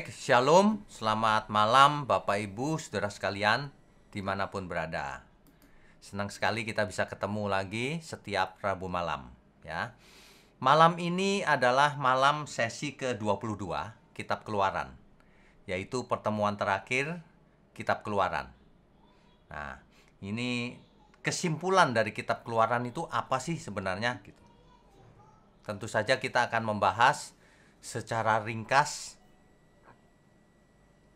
Baik, Shalom, selamat malam Bapak Ibu, Saudara sekalian, dimanapun berada. Senang sekali kita bisa ketemu lagi setiap Rabu malam, ya. Malam ini adalah malam sesi ke-22 Kitab Keluaran, yaitu pertemuan terakhir Kitab Keluaran. Nah, ini kesimpulan dari Kitab Keluaran itu apa sih sebenarnya? Gitu. Tentu saja kita akan membahas secara ringkas,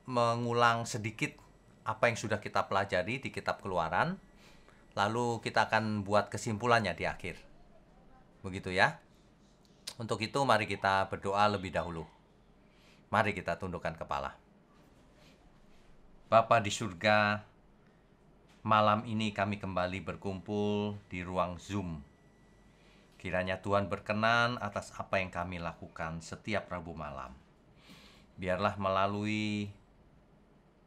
mengulang sedikit apa yang sudah kita pelajari di Kitab Keluaran, lalu kita akan buat kesimpulannya di akhir. Begitu ya. Untuk itu mari kita berdoa lebih dahulu. Mari kita tundukkan kepala. Bapa di surga, malam ini kami kembali berkumpul di ruang Zoom. Kiranya Tuhan berkenan atas apa yang kami lakukan setiap Rabu malam. Biarlah melalui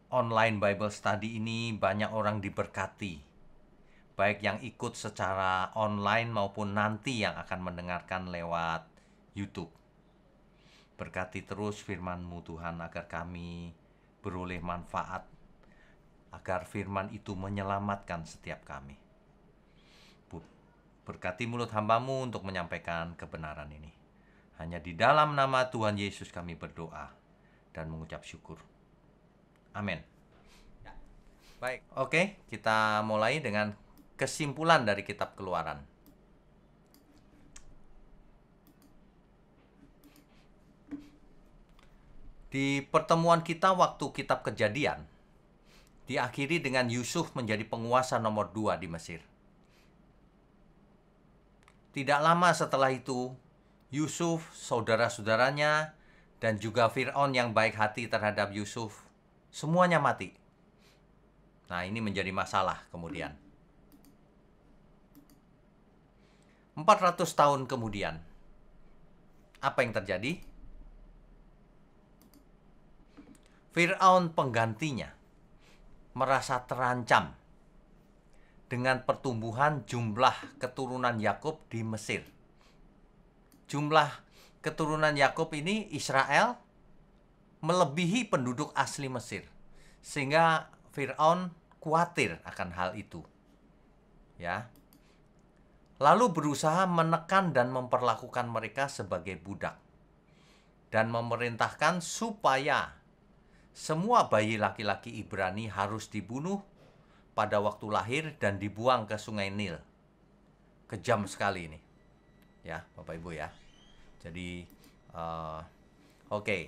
online Bible Study ini banyak orang diberkati, baik yang ikut secara online maupun nanti yang akan mendengarkan lewat YouTube. Berkati terus firman-Mu Tuhan agar kami beroleh manfaat, agar firman itu menyelamatkan setiap kami. Berkati mulut hamba-Mu untuk menyampaikan kebenaran ini. Hanya di dalam nama Tuhan Yesus kami berdoa dan mengucap syukur. Amin. Baik, oke, kita mulai dengan kesimpulan dari Kitab Keluaran. Di pertemuan kita waktu Kitab Kejadian, diakhiri dengan Yusuf menjadi penguasa nomor 2 di Mesir. Tidak lama setelah itu, Yusuf, saudara-saudaranya, dan juga Fir'aun yang baik hati terhadap Yusuf, semuanya mati. Nah, ini menjadi masalah kemudian. 400 tahun kemudian, apa yang terjadi? Fir'aun penggantinya merasa terancam dengan pertumbuhan jumlah keturunan Yakub di Mesir. Jumlah keturunan Yakub ini, Israel, melebihi penduduk asli Mesir. Sehingga Fir'aun khawatir akan hal itu. Ya. Lalu berusaha menekan dan memperlakukan mereka sebagai budak. Dan memerintahkan supaya semua bayi laki-laki Ibrani harus dibunuh pada waktu lahir dan dibuang ke Sungai Nil. Kejam sekali ini. Ya, Bapak Ibu ya. Jadi, oke.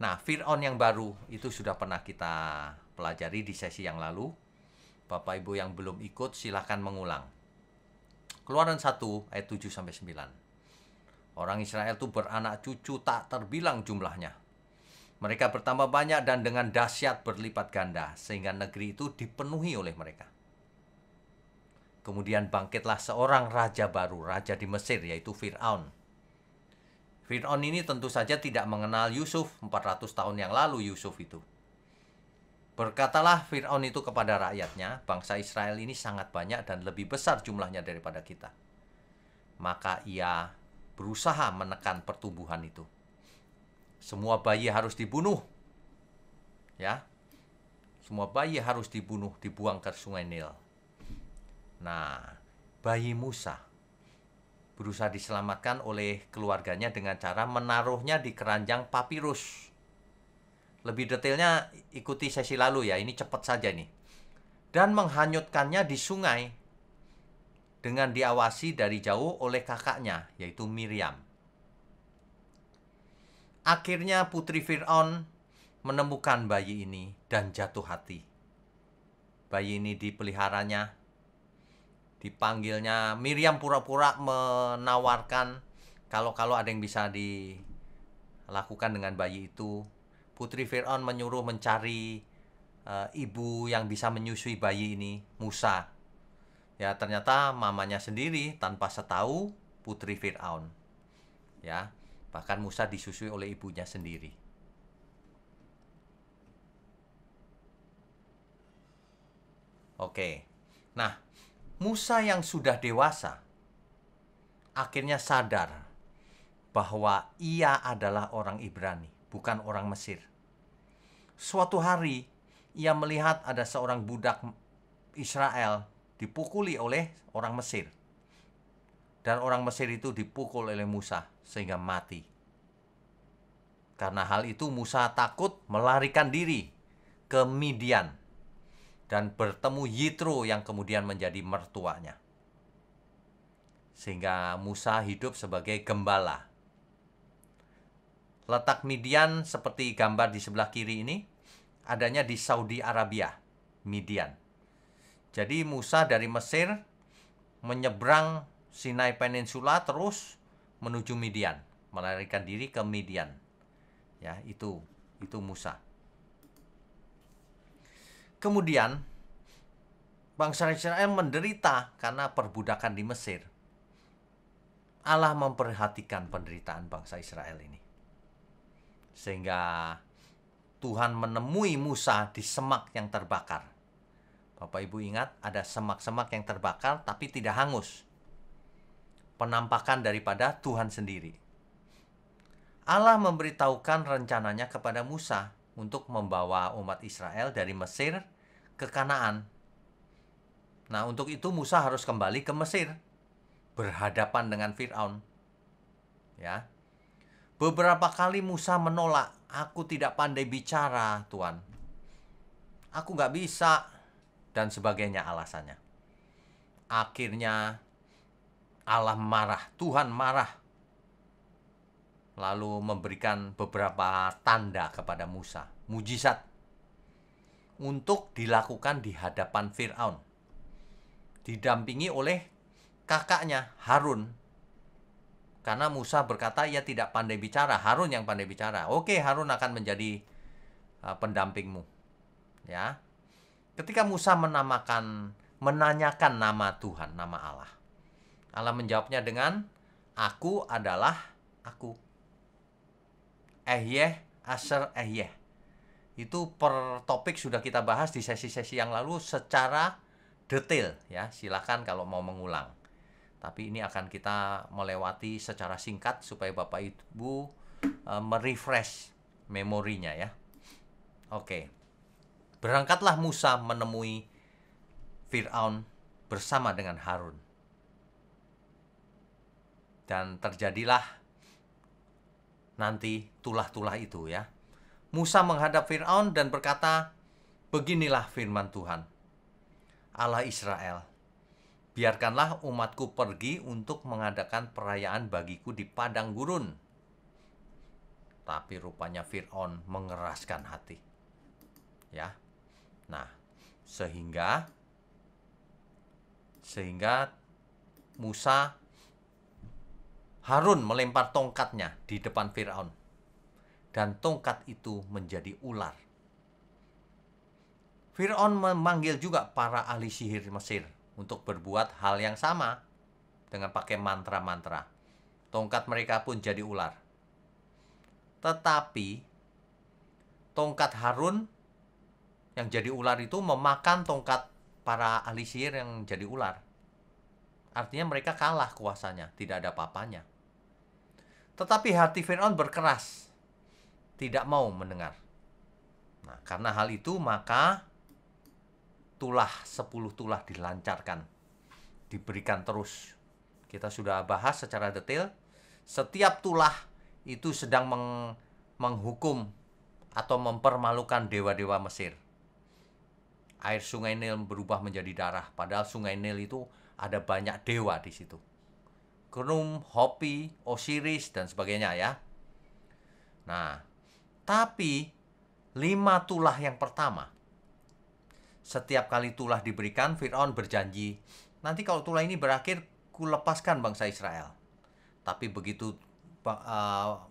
Nah, Fir'aun yang baru itu sudah pernah kita pelajari di sesi yang lalu. Bapak Ibu yang belum ikut silahkan mengulang. Keluaran 1 ayat 7-9. Orang Israel itu beranak cucu tak terbilang jumlahnya. Mereka bertambah banyak dan dengan dahsyat berlipat ganda, sehingga negeri itu dipenuhi oleh mereka. Kemudian bangkitlah seorang raja baru, raja di Mesir, yaitu Fir'aun. Fir'aun ini tentu saja tidak mengenal Yusuf. 400 tahun yang lalu Yusuf itu. Berkatalah Fir'aun itu kepada rakyatnya, bangsa Israel ini sangat banyak dan lebih besar jumlahnya daripada kita. Maka ia berusaha menekan pertumbuhan itu. Semua bayi harus dibunuh. Ya. Semua bayi harus dibunuh, dibuang ke Sungai Nil. Nah, bayi Musa berusaha diselamatkan oleh keluarganya dengan cara menaruhnya di keranjang papirus. Lebih detailnya ikuti sesi lalu ya, ini cepat saja nih. Dan menghanyutkannya di sungai dengan diawasi dari jauh oleh kakaknya, yaitu Miriam. Akhirnya putri Fir'aun menemukan bayi ini dan jatuh hati. Bayi ini dipeliharanya, dipanggilnya. Miriam pura-pura menawarkan kalau ada yang bisa dilakukan dengan bayi itu. Putri Fir'aun menyuruh mencari ibu yang bisa menyusui bayi ini, Musa. Ya, ternyata mamanya sendiri tanpa setahu putri Fir'aun. Ya, bahkan Musa disusui oleh ibunya sendiri. Oke. Nah, Musa yang sudah dewasa akhirnya sadar bahwa ia adalah orang Ibrani, bukan orang Mesir. Suatu hari ia melihat ada seorang budak Israel dipukuli oleh orang Mesir. Dan orang Mesir itu dipukul oleh Musa sehingga mati. Karena hal itu Musa takut melarikan diri ke Midian dan bertemu Yitro yang kemudian menjadi mertuanya. Sehingga Musa hidup sebagai gembala. Letak Midian seperti gambar di sebelah kiri ini adanya di Saudi Arabia, Midian. Jadi Musa dari Mesir menyeberang Sinai Peninsula terus menuju Midian, melarikan diri ke Midian. Ya, itu Musa. Kemudian bangsa Israel menderita karena perbudakan di Mesir. Allah memperhatikan penderitaan bangsa Israel ini. Sehingga Tuhan menemui Musa di semak yang terbakar. Bapak Ibu ingat, ada semak-semak yang terbakar tapi tidak hangus. Penampakan daripada Tuhan sendiri. Allah memberitahukan rencananya kepada Musa untuk membawa umat Israel dari Mesir ke Kanaan. Nah, untuk itu Musa harus kembali ke Mesir, berhadapan dengan Firaun. Ya. Beberapa kali Musa menolak, "Aku tidak pandai bicara, Tuhan. Aku nggak bisa," dan sebagainya alasannya. Akhirnya Allah marah, Tuhan marah. Lalu memberikan beberapa tanda kepada Musa, mujizat, untuk dilakukan di hadapan Firaun. Didampingi oleh kakaknya Harun. Karena Musa berkata ia tidak pandai bicara, Harun yang pandai bicara. Oke, Harun akan menjadi pendampingmu. Ya. Ketika Musa menanyakan nama Tuhan, nama Allah. Allah menjawabnya dengan, "Aku adalah aku." Ehyeh, Asher Ehyeh. Itu per topik sudah kita bahas di sesi-sesi yang lalu secara detail, ya. Silakan kalau mau mengulang. Tapi ini akan kita melewati secara singkat supaya Bapak Ibu merefresh memorinya, ya. Oke. Berangkatlah Musa menemui Firaun bersama dengan Harun. Dan terjadilah nanti tulah-tulah itu, ya. Musa menghadap Firaun dan berkata, "Beginilah firman Tuhan, Allah Israel. Biarkanlah umatku pergi untuk mengadakan perayaan bagiku di padang gurun." Tapi rupanya Firaun mengeraskan hati. Ya. Nah, sehingga Harun melempar tongkatnya di depan Firaun. Dan tongkat itu menjadi ular. Firaun memanggil juga para ahli sihir Mesir untuk berbuat hal yang sama dengan pakai mantra-mantra. Tongkat mereka pun jadi ular. Tetapi tongkat Harun yang jadi ular itu memakan tongkat para ahli sihir yang jadi ular. Artinya mereka kalah kuasanya, tidak ada apa-apanya. Tetapi hati Firaun berkeras, tidak mau mendengar. Nah, karena hal itu maka 10 tulah dilancarkan, diberikan terus. Kita sudah bahas secara detail. Setiap tulah itu sedang menghukum atau mempermalukan dewa-dewa Mesir. Air sungai Nil berubah menjadi darah, padahal sungai Nil itu ada banyak dewa di situ. Khnum, Hopi, Osiris, dan sebagainya, ya. Nah, tapi 5 tulah yang pertama, setiap kali tulah diberikan, Firaun berjanji, "Nanti kalau tulah ini berakhir, kulepaskan bangsa Israel." Tapi begitu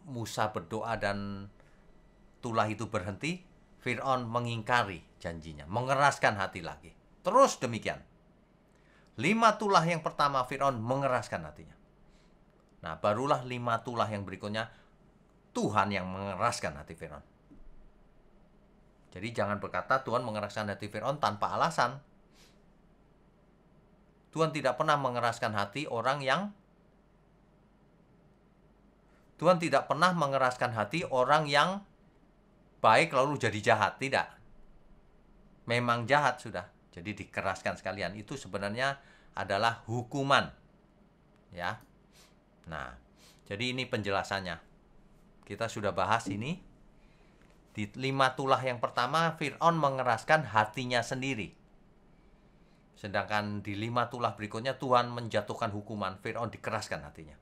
Musa berdoa dan tulah itu berhenti, Firaun mengingkari janjinya, mengeraskan hati lagi. Terus demikian. 5 tulah yang pertama Firaun mengeraskan hatinya. Nah, barulah 5 tulah yang berikutnya Tuhan yang mengeraskan hati Firaun. Jadi jangan berkata Tuhan mengeraskan hati Firaun tanpa alasan. Tuhan tidak pernah mengeraskan hati orang yang baik lalu jadi jahat. Tidak. Memang jahat sudah. Jadi dikeraskan sekalian. Itu sebenarnya adalah hukuman. Ya. Nah, jadi ini penjelasannya. Kita sudah bahas ini. Di 5 tulah yang pertama, Fir'aun mengeraskan hatinya sendiri. Sedangkan di 5 tulah berikutnya, Tuhan menjatuhkan hukuman. Fir'aun dikeraskan hatinya.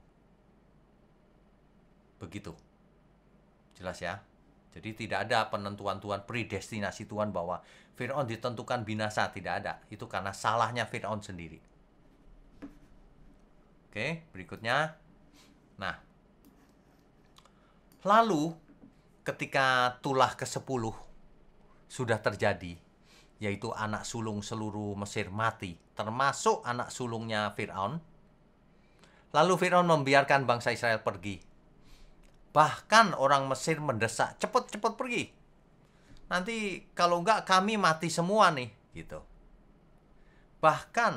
Begitu. Jelas ya? Jadi tidak ada penentuan Tuhan, predestinasi Tuhan bahwa Fir'aun ditentukan binasa. Tidak ada. Itu karena salahnya Fir'aun sendiri. Oke, berikutnya. Nah, lalu ketika tulah ke-10 sudah terjadi, yaitu anak sulung seluruh Mesir mati, termasuk anak sulungnya Fir'aun. Lalu Fir'aun membiarkan bangsa Israel pergi. Bahkan orang Mesir mendesak, cepat-cepat pergi. Nanti kalau enggak kami mati semua nih, gitu. Bahkan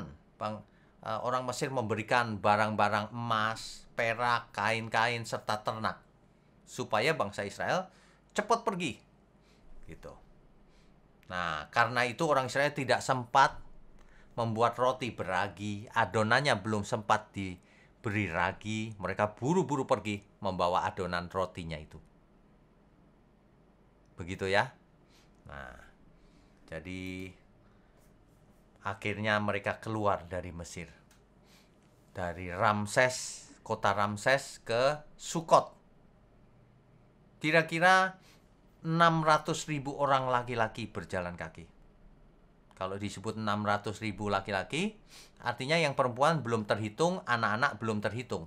orang Mesir memberikan barang-barang emas, perak, kain-kain, serta ternak. Supaya bangsa Israel cepat pergi. Gitu. Nah, karena itu orang Israel tidak sempat membuat roti beragi. Adonannya belum sempat diberi ragi. Mereka buru-buru pergi membawa adonan rotinya itu. Begitu ya. Nah, jadi akhirnya mereka keluar dari Mesir. Dari Ramses, kota Ramses ke Sukot. Kira-kira 600.000 orang laki-laki berjalan kaki. Kalau disebut 600.000 laki-laki, artinya yang perempuan belum terhitung, anak-anak belum terhitung.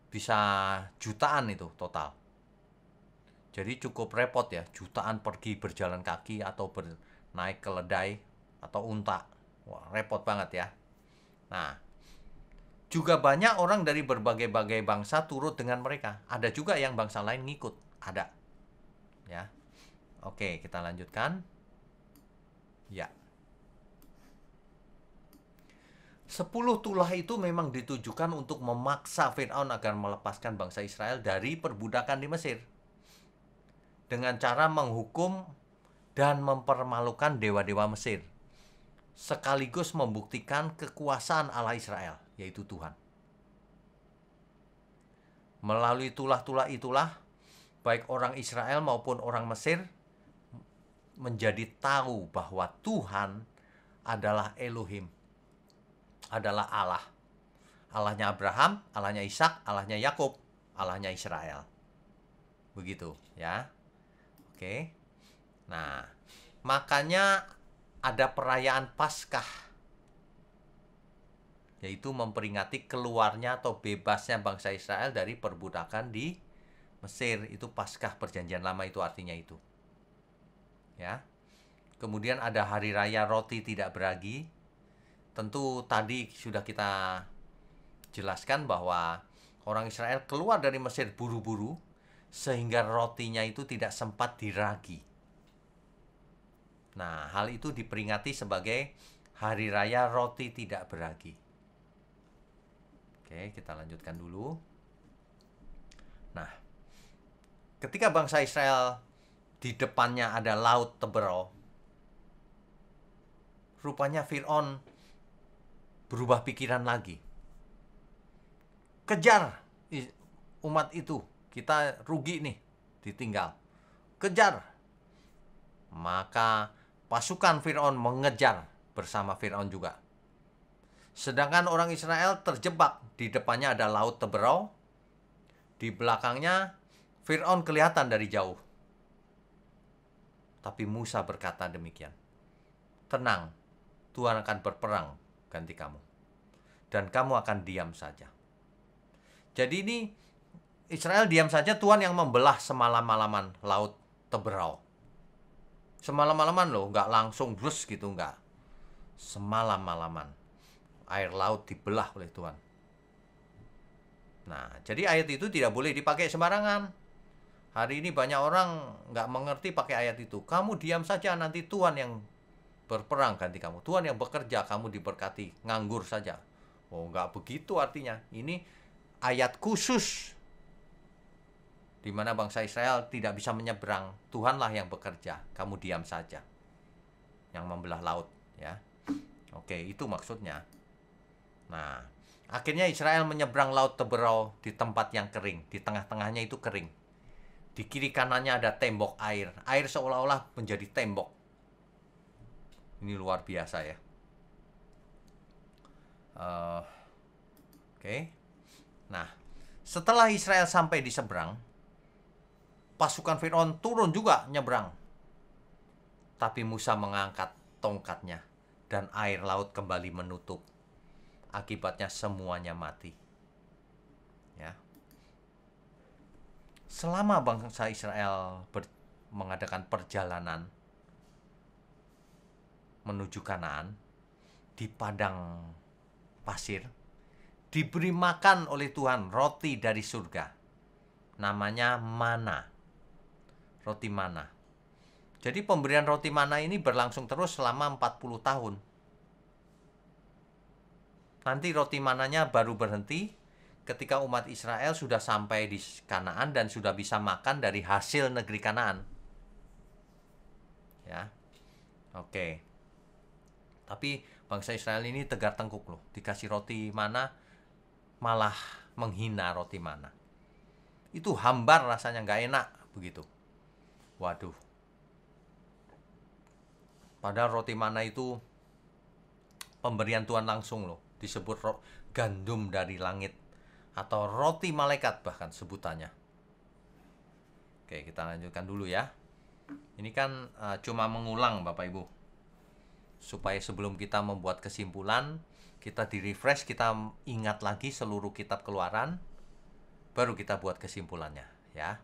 Bisa jutaan itu total. Jadi cukup repot ya, jutaan pergi berjalan kaki atau naik keledai atau unta. Wah, repot banget ya. Nah, juga banyak orang dari berbagai-bagai bangsa turut dengan mereka. Ada juga yang bangsa lain ngikut. Ada. Ya. Oke, kita lanjutkan. Ya. 10 tulah itu memang ditujukan untuk memaksa Fir'aun agar melepaskan bangsa Israel dari perbudakan di Mesir. Dengan cara menghukum dan mempermalukan dewa-dewa Mesir. Sekaligus membuktikan kekuasaan Allah Israel, yaitu Tuhan. Melalui tulah-tulah itulah, baik orang Israel maupun orang Mesir menjadi tahu bahwa Tuhan adalah Elohim, adalah Allah. Allahnya Abraham, Allahnya Ishak, Allahnya Yakub, Allahnya Israel. Begitu ya. Oke. Nah, makanya ada perayaan Paskah, yaitu memperingati keluarnya atau bebasnya bangsa Israel dari perbudakan di Mesir. Itu Paskah perjanjian lama, itu artinya itu. Ya. Kemudian ada hari raya roti tidak beragi. Tentu tadi sudah kita jelaskan bahwa orang Israel keluar dari Mesir buru-buru sehingga rotinya itu tidak sempat diragi. Nah, hal itu diperingati sebagai hari raya roti tidak beragi. Oke, kita lanjutkan dulu. Nah, ketika bangsa Israel di depannya ada laut Teberau, rupanya Fir'aun berubah pikiran lagi. Kejar umat itu, kita rugi nih, ditinggal. Kejar. Maka pasukan Fir'aun mengejar bersama Fir'aun juga. Sedangkan orang Israel terjebak, di depannya ada laut Teberau, di belakangnya Fir'aun kelihatan dari jauh. Tapi Musa berkata demikian, tenang, Tuhan akan berperang ganti kamu, dan kamu akan diam saja. Jadi ini Israel diam saja, Tuhan yang membelah semalam-malaman laut Teberau. Semalam-malaman loh, nggak langsung brus gitu, nggak. Semalam-malaman air laut dibelah oleh Tuhan. Nah, jadi ayat itu tidak boleh dipakai sembarangan. Hari ini banyak orang nggak mengerti pakai ayat itu. Kamu diam saja, nanti Tuhan yang berperang ganti kamu. Tuhan yang bekerja, kamu diberkati, nganggur saja. Oh, nggak begitu artinya. Ini ayat khusus di mana bangsa Israel tidak bisa menyeberang. Tuhanlah yang bekerja, kamu diam saja. Yang membelah laut, ya. Oke, itu maksudnya. Nah, akhirnya Israel menyeberang laut Teberau di tempat yang kering. Di tengah-tengahnya itu kering. Di kiri kanannya ada tembok air. Air seolah-olah menjadi tembok. Ini luar biasa ya. Oke. Nah, setelah Israel sampai di seberang, pasukan Firaun turun juga nyebrang. Tapi Musa mengangkat tongkatnya dan air laut kembali menutup. Akibatnya semuanya mati. Ya. Selama bangsa Israel mengadakan perjalanan menuju Kanaan di padang pasir, diberi makan oleh Tuhan roti dari surga. Namanya mana. Roti mana. Jadi pemberian roti mana ini berlangsung terus selama 40 tahun. Nanti roti mananya baru berhenti ketika umat Israel sudah sampai di Kanaan dan sudah bisa makan dari hasil negeri Kanaan. Ya. Oke. Tapi bangsa Israel ini tegar tengkuk loh. Dikasih roti mana malah menghina roti mana. Itu hambar rasanya, nggak enak begitu. Waduh. Padahal roti mana itu pemberian Tuhan langsung loh. Disebut gandum dari langit atau roti malaikat bahkan sebutannya. Oke, kita lanjutkan dulu ya. Ini kan cuma mengulang Bapak Ibu, supaya sebelum kita membuat kesimpulan, kita di-refresh, kita ingat lagi seluruh kitab Keluaran, baru kita buat kesimpulannya ya.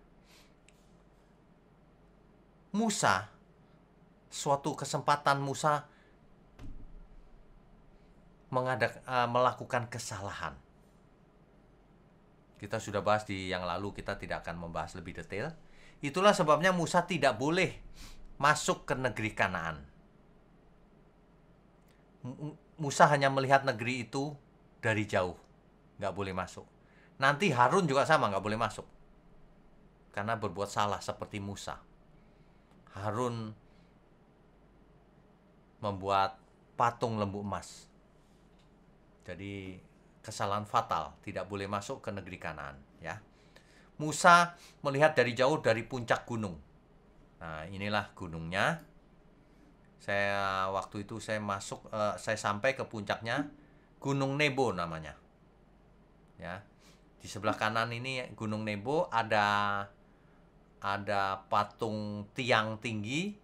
Musa, suatu kesempatan Musa melakukan kesalahan. Kita sudah bahas di yang lalu, kita tidak akan membahas lebih detail. Itulah sebabnya Musa tidak boleh masuk ke negeri Kanaan. Musa hanya melihat negeri itu dari jauh, nggak boleh masuk. Nanti Harun juga sama, nggak boleh masuk, karena berbuat salah seperti Musa. Harun membuat patung lembu emas. Jadi kesalahan fatal, tidak boleh masuk ke negeri Kanaan ya. Musa melihat dari jauh dari puncak gunung. Nah, inilah gunungnya. Waktu itu saya sampai ke puncaknya, Gunung Nebo namanya. Ya. Di sebelah kanan ini Gunung Nebo, ada patung tiang tinggi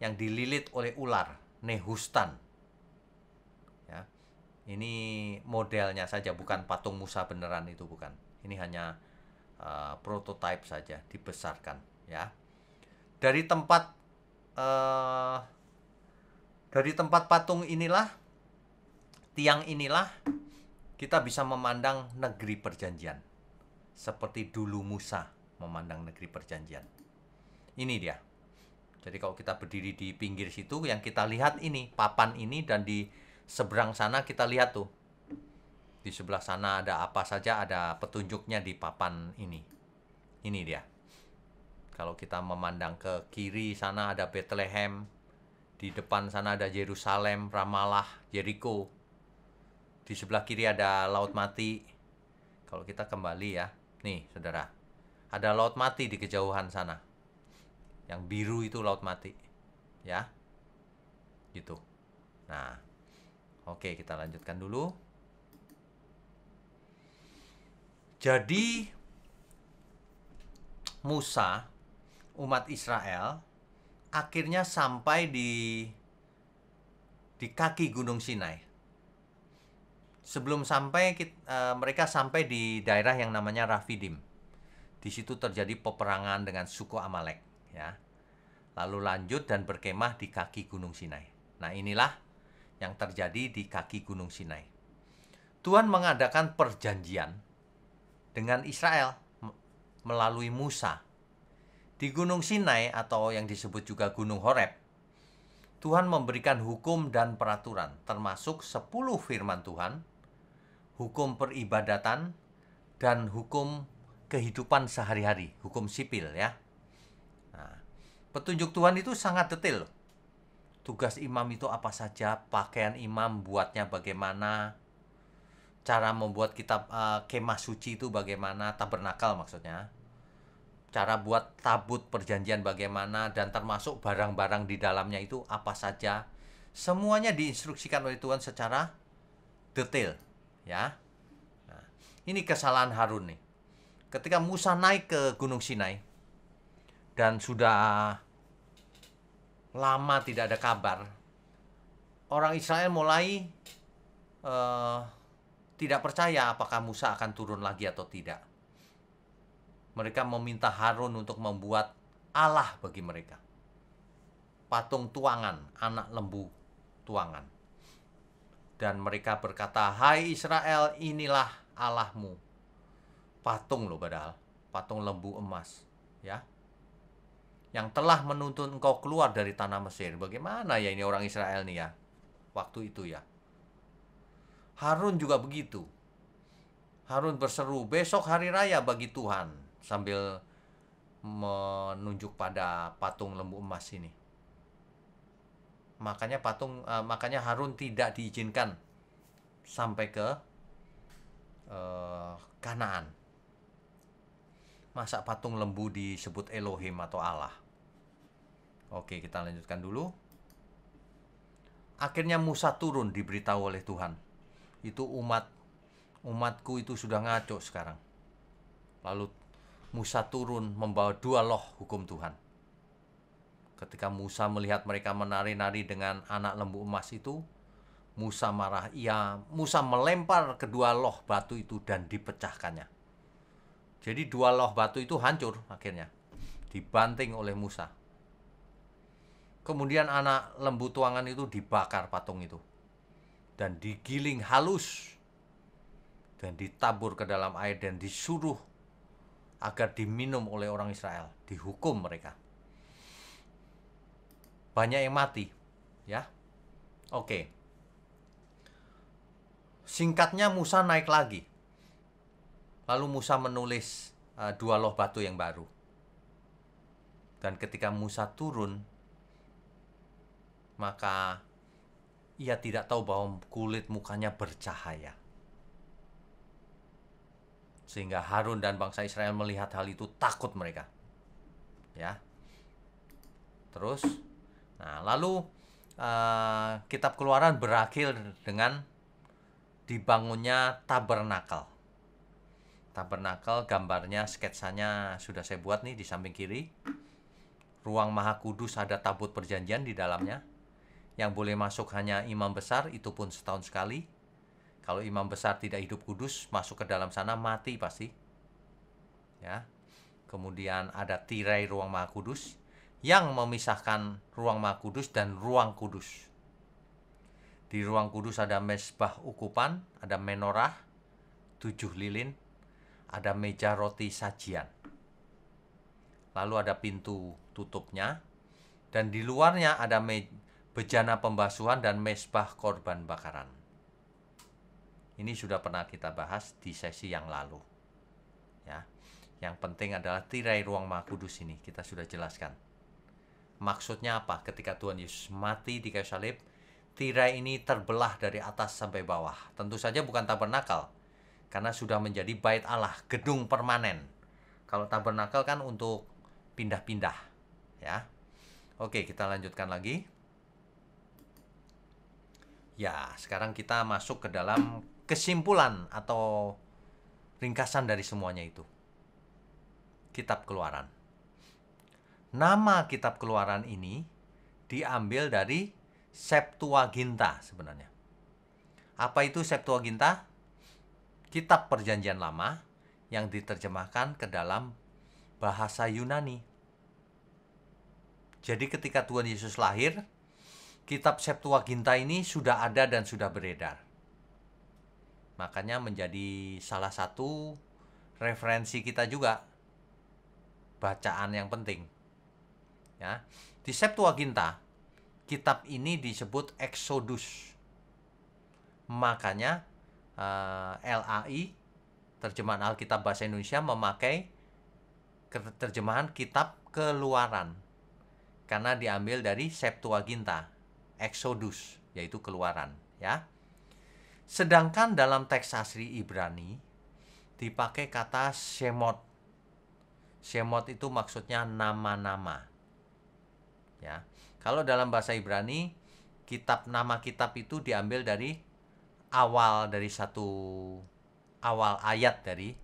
yang dililit oleh ular, Nehustan. Ya. Ini modelnya saja, bukan patung Musa beneran, itu bukan. Ini hanya prototipe saja, dibesarkan ya. Dari tempat patung inilah, tiang inilah, kita bisa memandang negeri perjanjian seperti dulu Musa memandang negeri perjanjian. Ini dia. Jadi kalau kita berdiri di pinggir situ, yang kita lihat ini papan ini, dan di seberang sana kita lihat tuh, di sebelah sana ada apa saja, ada petunjuknya di papan ini. Ini dia. Kalau kita memandang ke kiri sana ada Bethlehem, di depan sana ada Yerusalem, Ramallah, Jericho. Di sebelah kiri ada Laut Mati. Kalau kita kembali ya, nih saudara, ada Laut Mati di kejauhan sana. Yang biru itu Laut Mati, ya, gitu. Nah, oke, kita lanjutkan dulu. Jadi Musa, umat Israel, akhirnya sampai di kaki Gunung Sinai. Sebelum sampai, mereka sampai di daerah yang namanya Rafidim. Di situ terjadi peperangan dengan suku Amalek, ya. Lalu lanjut dan berkemah di kaki Gunung Sinai. Nah, inilah yang terjadi di kaki Gunung Sinai. Tuhan mengadakan perjanjian dengan Israel melalui Musa. Di Gunung Sinai, atau yang disebut juga Gunung Horeb, Tuhan memberikan hukum dan peraturan, termasuk 10 firman Tuhan, hukum peribadatan, dan hukum kehidupan sehari-hari, hukum sipil ya. Nah, petunjuk Tuhan itu sangat detail. Tugas imam itu apa saja, pakaian imam buatnya bagaimana, cara membuat kitab kemah suci itu bagaimana, tabernakel maksudnya. Cara buat tabut perjanjian bagaimana, dan termasuk barang-barang di dalamnya itu apa saja. Semuanya diinstruksikan oleh Tuhan secara detail ya. Nah, ini kesalahan Harun nih. Ketika Musa naik ke Gunung Sinai dan sudah lama tidak ada kabar, orang Israel mulai tidak percaya apakah Musa akan turun lagi atau tidak. Mereka meminta Harun untuk membuat Allah bagi mereka, patung tuangan, anak lembu tuangan. Dan mereka berkata, "Hai Israel, inilah Allahmu." Patung loh, padahal patung lembu emas ya, yang telah menuntun engkau keluar dari tanah Mesir. Bagaimana ya ini orang Israel nih ya, waktu itu ya. Harun juga begitu. Harun berseru, "Besok hari raya bagi Tuhan," sambil menunjuk pada patung lembu emas ini. Makanya Harun tidak diizinkan sampai ke Kanaan. Masa patung lembu disebut Elohim atau Allah? Oke, kita lanjutkan dulu. Akhirnya Musa turun, diberitahu oleh Tuhan. Itu umatku itu sudah ngaco sekarang. Lalu Musa turun membawa 2 loh hukum Tuhan. Ketika Musa melihat mereka menari-nari dengan anak lembu emas itu, Musa marah. Musa melempar kedua loh batu itu dan dipecahkannya. Jadi 2 loh batu itu hancur akhirnya, dibanting oleh Musa. Kemudian anak lembu tuangan itu dibakar patung itu, dan digiling halus, dan ditabur ke dalam air, dan disuruh agar diminum oleh orang Israel, dihukum mereka. Banyak yang mati ya. Oke. Singkatnya Musa naik lagi. Lalu Musa menulis 2 loh batu yang baru. Dan ketika Musa turun, maka ia tidak tahu bahwa kulit mukanya bercahaya. Sehingga Harun dan bangsa Israel melihat hal itu, takut mereka. Ya. Terus, lalu kitab Keluaran berakhir dengan dibangunnya tabernakel. Tabernakel gambarnya, sketsanya sudah saya buat nih di samping kiri. Ruang Maha Kudus, ada tabut perjanjian di dalamnya. Yang boleh masuk hanya imam besar, itu pun setahun sekali. Kalau imam besar tidak hidup kudus, masuk ke dalam sana mati pasti. Ya. Kemudian ada tirai ruang Maha Kudus yang memisahkan ruang Maha Kudus dan ruang kudus. Di ruang kudus ada mezbah ukupan, ada menorah, 7 lilin, ada meja roti sajian. Lalu ada pintu tutupnya, dan di luarnya ada bejana pembasuhan dan mezbah korban bakaran. Ini sudah pernah kita bahas di sesi yang lalu. Ya. Yang penting adalah tirai ruang Maha Kudus ini kita sudah jelaskan. Maksudnya apa? Ketika Tuhan Yesus mati di kayu salib, tirai ini terbelah dari atas sampai bawah. Tentu saja bukan tabernakel, karena sudah menjadi bait Allah, gedung permanen. Kalau tabernakel kan untuk pindah-pindah, ya. Oke, kita lanjutkan lagi. Ya, sekarang kita masuk ke dalam kesimpulan atau ringkasan dari semuanya itu. Kitab Keluaran. Nama Kitab Keluaran ini diambil dari Septuaginta sebenarnya. Apa itu Septuaginta? Kitab Perjanjian Lama yang diterjemahkan ke dalam bahasa Yunani. Jadi ketika Tuhan Yesus lahir, kitab Septuaginta ini sudah ada dan sudah beredar. Makanya menjadi salah satu referensi kita juga, bacaan yang penting. Ya, di Septuaginta, kitab ini disebut Exodus. Makanya LAI terjemahan Alkitab bahasa Indonesia memakai terjemahan kitab Keluaran karena diambil dari Septuaginta, Exodus, yaitu Keluaran, ya. Sedangkan dalam teks asli Ibrani dipakai kata Shemot. Shemot itu maksudnya nama-nama. Ya. Kalau dalam bahasa Ibrani, nama kitab itu diambil dari satu awal ayat dari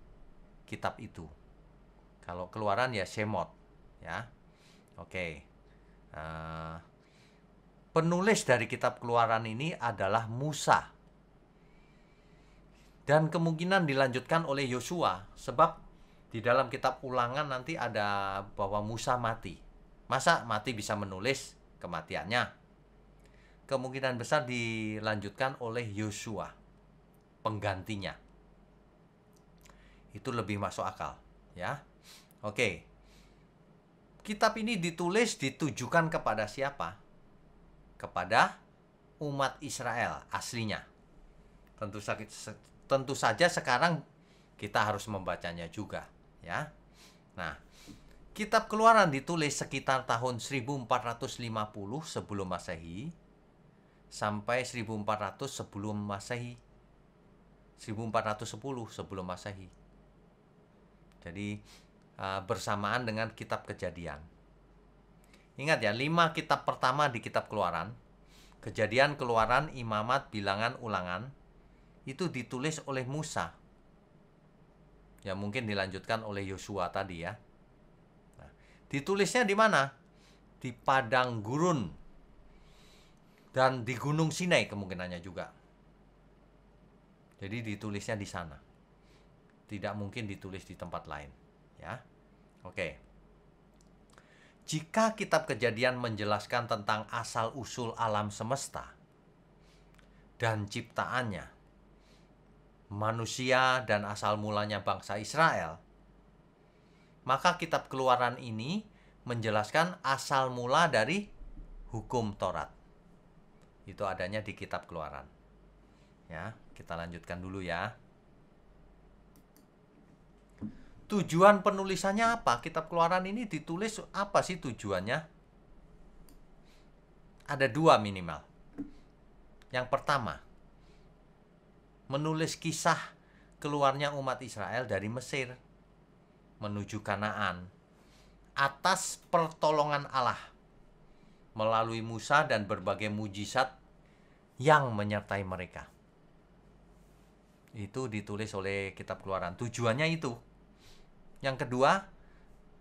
kitab itu. Kalau Keluaran ya Shemot, ya. Oke. Penulis dari kitab Keluaran ini adalah Musa. Dan kemungkinan dilanjutkan oleh Yosua, sebab di dalam kitab Ulangan nanti ada bahwa Musa mati. Masa mati bisa menulis kematiannya? Kemungkinan besar dilanjutkan oleh Yosua, penggantinya. Itu lebih masuk akal, ya. Oke. Kitab ini ditujukan kepada siapa? Kepada umat Israel aslinya. Tentu saja sekarang kita harus membacanya juga, ya. Nah, kitab Keluaran ditulis sekitar tahun 1450 sebelum Masehi sampai 1400 sebelum Masehi. 1410 sebelum Masehi. Jadi bersamaan dengan kitab Kejadian. Ingat ya, 5 kitab pertama di kitab Keluaran, Kejadian, Keluaran, Imamat, Bilangan, Ulangan, itu ditulis oleh Musa. Ya mungkin dilanjutkan oleh Yosua tadi ya. Nah, ditulisnya di mana? Di padang gurun dan di Gunung Sinai kemungkinannya juga. Jadi ditulisnya di sana. Tidak mungkin ditulis di tempat lain, ya. Oke. Jika kitab Kejadian menjelaskan tentang asal-usul alam semesta dan ciptaannya, manusia dan asal mulanya bangsa Israel, maka kitab Keluaran ini menjelaskan asal mula dari hukum Taurat. Itu adanya di kitab Keluaran. Ya, kita lanjutkan dulu ya. Tujuan penulisannya apa? Kitab Keluaran ini ditulis apa sih tujuannya? Ada 2 minimal. Yang pertama, menulis kisah keluarnya umat Israel dari Mesir menuju Kanaan atas pertolongan Allah melalui Musa dan berbagai mujizat yang menyertai mereka. Itu ditulis oleh kitab Keluaran. Tujuannya itu. Yang kedua,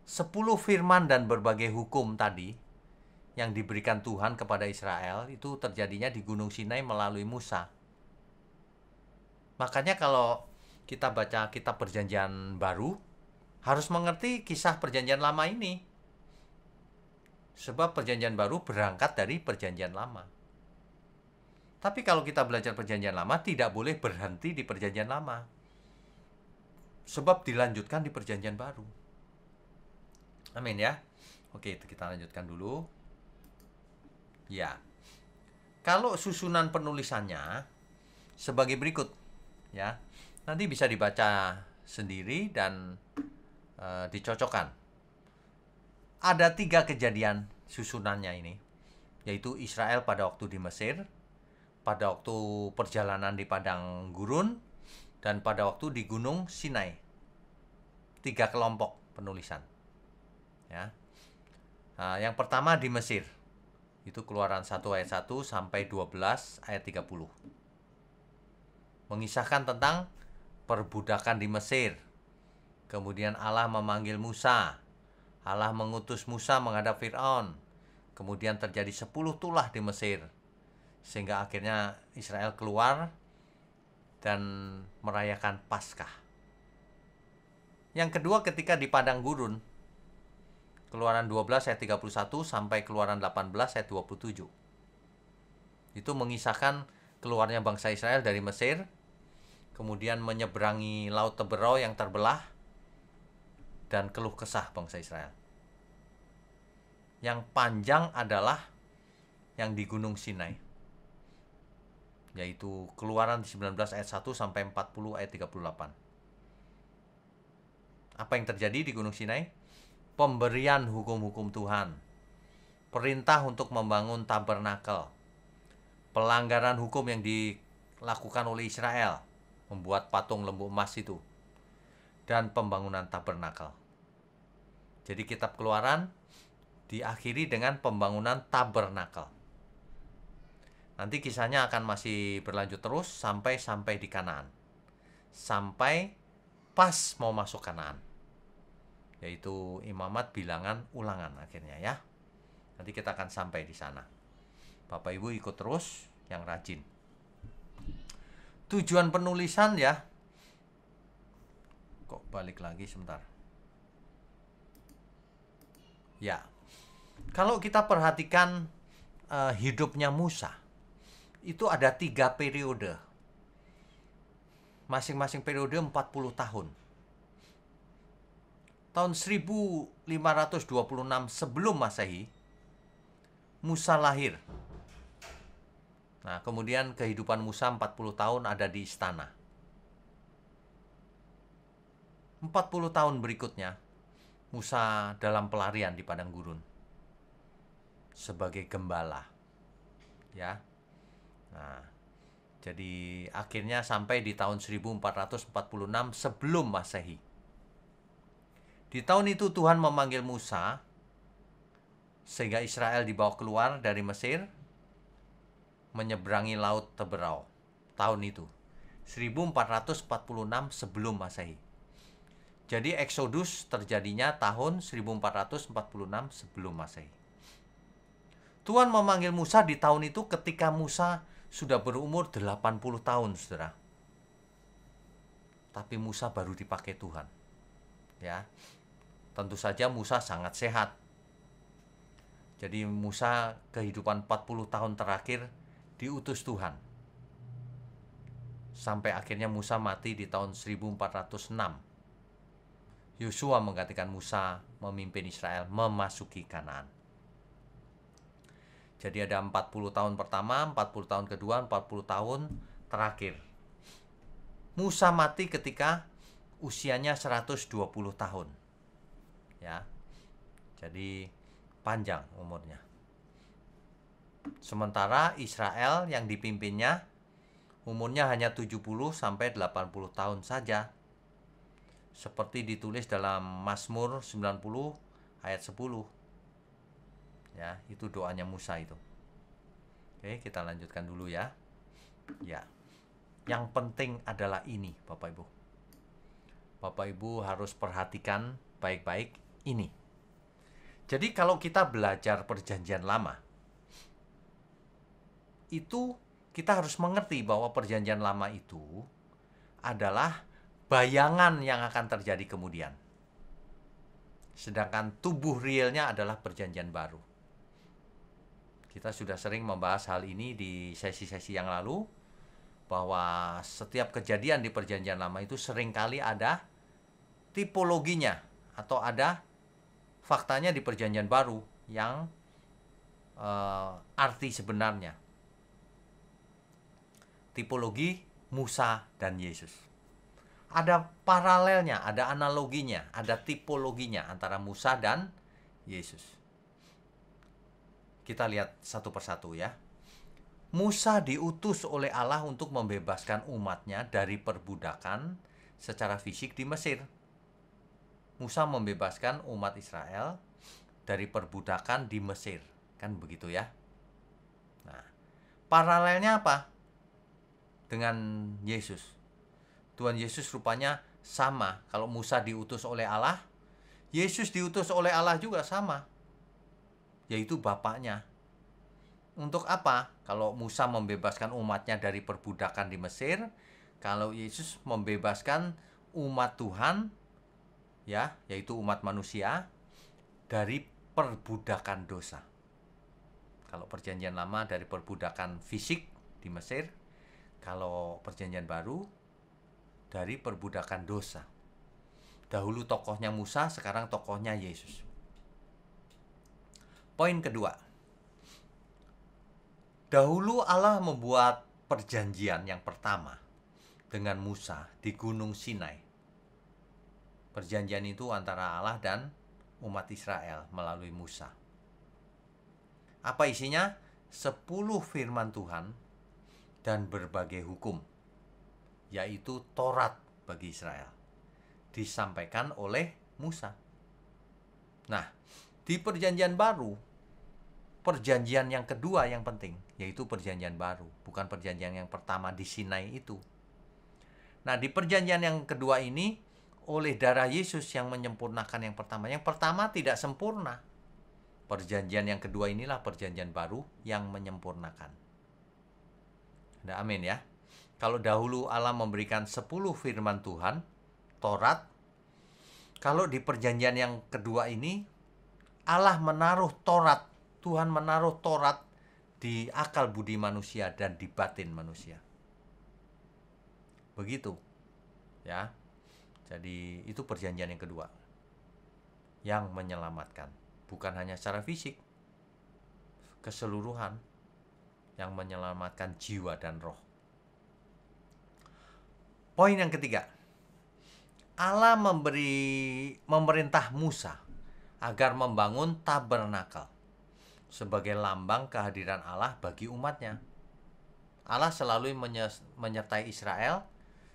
10 firman dan berbagai hukum tadi yang diberikan Tuhan kepada Israel itu terjadinya di Gunung Sinai melalui Musa. Makanya kalau kita baca kitab Perjanjian Baru, harus mengerti kisah Perjanjian Lama ini. Sebab Perjanjian Baru berangkat dari Perjanjian Lama. Tapi kalau kita belajar Perjanjian Lama, tidak boleh berhenti di Perjanjian Lama. Sebab dilanjutkan di Perjanjian Baru. Amin ya. Oke, itu kita lanjutkan dulu. Ya. Kalau susunan penulisannya sebagai berikut. Ya, nanti bisa dibaca sendiri dan dicocokkan. Ada 3 kejadian susunannya ini, yaitu Israel pada waktu di Mesir, pada waktu perjalanan di padang gurun, dan pada waktu di Gunung Sinai. 3 kelompok penulisan. Ya, yang pertama di Mesir, itu Keluaran 1 ayat 1 sampai 12 ayat 30. Mengisahkan tentang perbudakan di Mesir. Kemudian Allah memanggil Musa. Allah mengutus Musa menghadap Fir'aun. Kemudian terjadi 10 tulah di Mesir. Sehingga akhirnya Israel keluar dan merayakan Paskah. Yang kedua ketika di padang gurun. Keluaran 12 ayat 31 sampai Keluaran 18 ayat 27. Itu mengisahkan keluarnya bangsa Israel dari Mesir, kemudian menyeberangi Laut Teberau yang terbelah, dan keluh kesah bangsa Israel. Yang panjang adalah yang di Gunung Sinai, yaitu Keluaran 19 ayat 1 sampai 40 ayat 38. Apa yang terjadi di Gunung Sinai? Pemberian hukum-hukum Tuhan, perintah untuk membangun tabernakel, pelanggaran hukum yang dilakukan oleh Israel, membuat patung lembu emas itu, dan pembangunan tabernakel. Jadi kitab Keluaran diakhiri dengan pembangunan tabernakel. Nanti kisahnya akan masih berlanjut terus sampai di Kanaan. Sampai pas mau masuk Kanaan. Yaitu Imamat, Bilangan, Ulangan akhirnya ya. Nanti kita akan sampai di sana. Bapak Ibu ikut terus yang rajin. Tujuan penulisan ya. Kok balik lagi sebentar. Ya. Kalau kita perhatikan hidupnya Musa, itu ada 3 periode. Masing-masing periode 40 tahun. Tahun 1526 sebelum Masehi, Musa lahir. Nah, kemudian kehidupan Musa 40 tahun ada di istana. 40 tahun berikutnya, Musa dalam pelarian di padang gurun sebagai gembala. Ya. Nah, jadi akhirnya sampai di tahun 1446 sebelum Masehi. Di tahun itu Tuhan memanggil Musa sehingga Israel dibawa keluar dari Mesir, menyeberangi laut Teberau. Tahun itu 1446 sebelum Masehi. Jadi Exodus terjadinya tahun 1446 sebelum Masehi. Tuhan memanggil Musa di tahun itu ketika Musa sudah berumur 80 tahun, Saudara. Tapi Musa baru dipakai Tuhan. Ya. Tentu saja Musa sangat sehat. Jadi Musa kehidupan 40 tahun terakhir diutus Tuhan. Sampai akhirnya Musa mati di tahun 1406. Yosua menggantikan Musa memimpin Israel memasuki Kanaan. Jadi ada 40 tahun pertama, 40 tahun kedua, 40 tahun terakhir. Musa mati ketika usianya 120 tahun. Ya. Jadi panjang umurnya. Sementara Israel yang dipimpinnya umurnya hanya 70 sampai 80 tahun saja. Seperti ditulis dalam Mazmur 90 ayat 10. Ya, itu doanya Musa itu. Oke, kita lanjutkan dulu ya. Ya. Yang penting adalah ini, Bapak Ibu. Bapak Ibu harus perhatikan baik-baik ini. Jadi kalau kita belajar Perjanjian Lama, itu kita harus mengerti bahwa Perjanjian Lama itu adalah bayangan yang akan terjadi kemudian. Sedangkan tubuh realnya adalah Perjanjian Baru. Kita sudah sering membahas hal ini di sesi-sesi yang lalu, bahwa setiap kejadian di Perjanjian Lama itu seringkali ada tipologinya atau ada faktanya di Perjanjian Baru yang arti sebenarnya. Tipologi Musa dan Yesus. Ada paralelnya, ada analoginya, ada tipologinya antara Musa dan Yesus. Kita lihat satu persatu ya. Musa diutus oleh Allah untuk membebaskan umatnya dari perbudakan secara fisik di Mesir. Musa membebaskan umat Israel dari perbudakan di Mesir. Kan begitu ya. Nah, paralelnya apa? Dengan Yesus. Tuhan Yesus rupanya sama. Kalau Musa diutus oleh Allah, Yesus diutus oleh Allah juga sama. Yaitu Bapaknya. Untuk apa? Kalau Musa membebaskan umatnya dari perbudakan di Mesir, kalau Yesus membebaskan umat Tuhan, ya, yaitu umat manusia, dari perbudakan dosa. Kalau Perjanjian Lama dari perbudakan fisik di Mesir, kalau Perjanjian Baru dari perbudakan dosa. Dahulu tokohnya Musa, sekarang tokohnya Yesus. Poin kedua. Dahulu Allah membuat perjanjian yang pertama dengan Musa di Gunung Sinai. Perjanjian itu antara Allah dan umat Israel melalui Musa. Apa isinya? 10 firman Tuhan dan berbagai hukum, yaitu Taurat bagi Israel, disampaikan oleh Musa. Nah, di perjanjian baru, perjanjian yang kedua yang penting, yaitu perjanjian baru, bukan perjanjian yang pertama di Sinai itu. Nah, di perjanjian yang kedua ini, oleh darah Yesus yang menyempurnakan yang pertama. Yang pertama tidak sempurna. Perjanjian yang kedua inilah perjanjian baru yang menyempurnakan. Ada amin ya. Kalau dahulu Allah memberikan 10 firman Tuhan, Taurat. Kalau di perjanjian yang kedua ini, Allah menaruh Taurat. Tuhan menaruh Taurat di akal budi manusia dan di batin manusia. Begitu. Ya. Jadi itu perjanjian yang kedua. Yang menyelamatkan. Bukan hanya secara fisik, keseluruhan, yang menyelamatkan jiwa dan roh. Poin yang ketiga, Allah memerintah Musa agar membangun tabernakel sebagai lambang kehadiran Allah bagi umatnya. Allah selalu menyertai Israel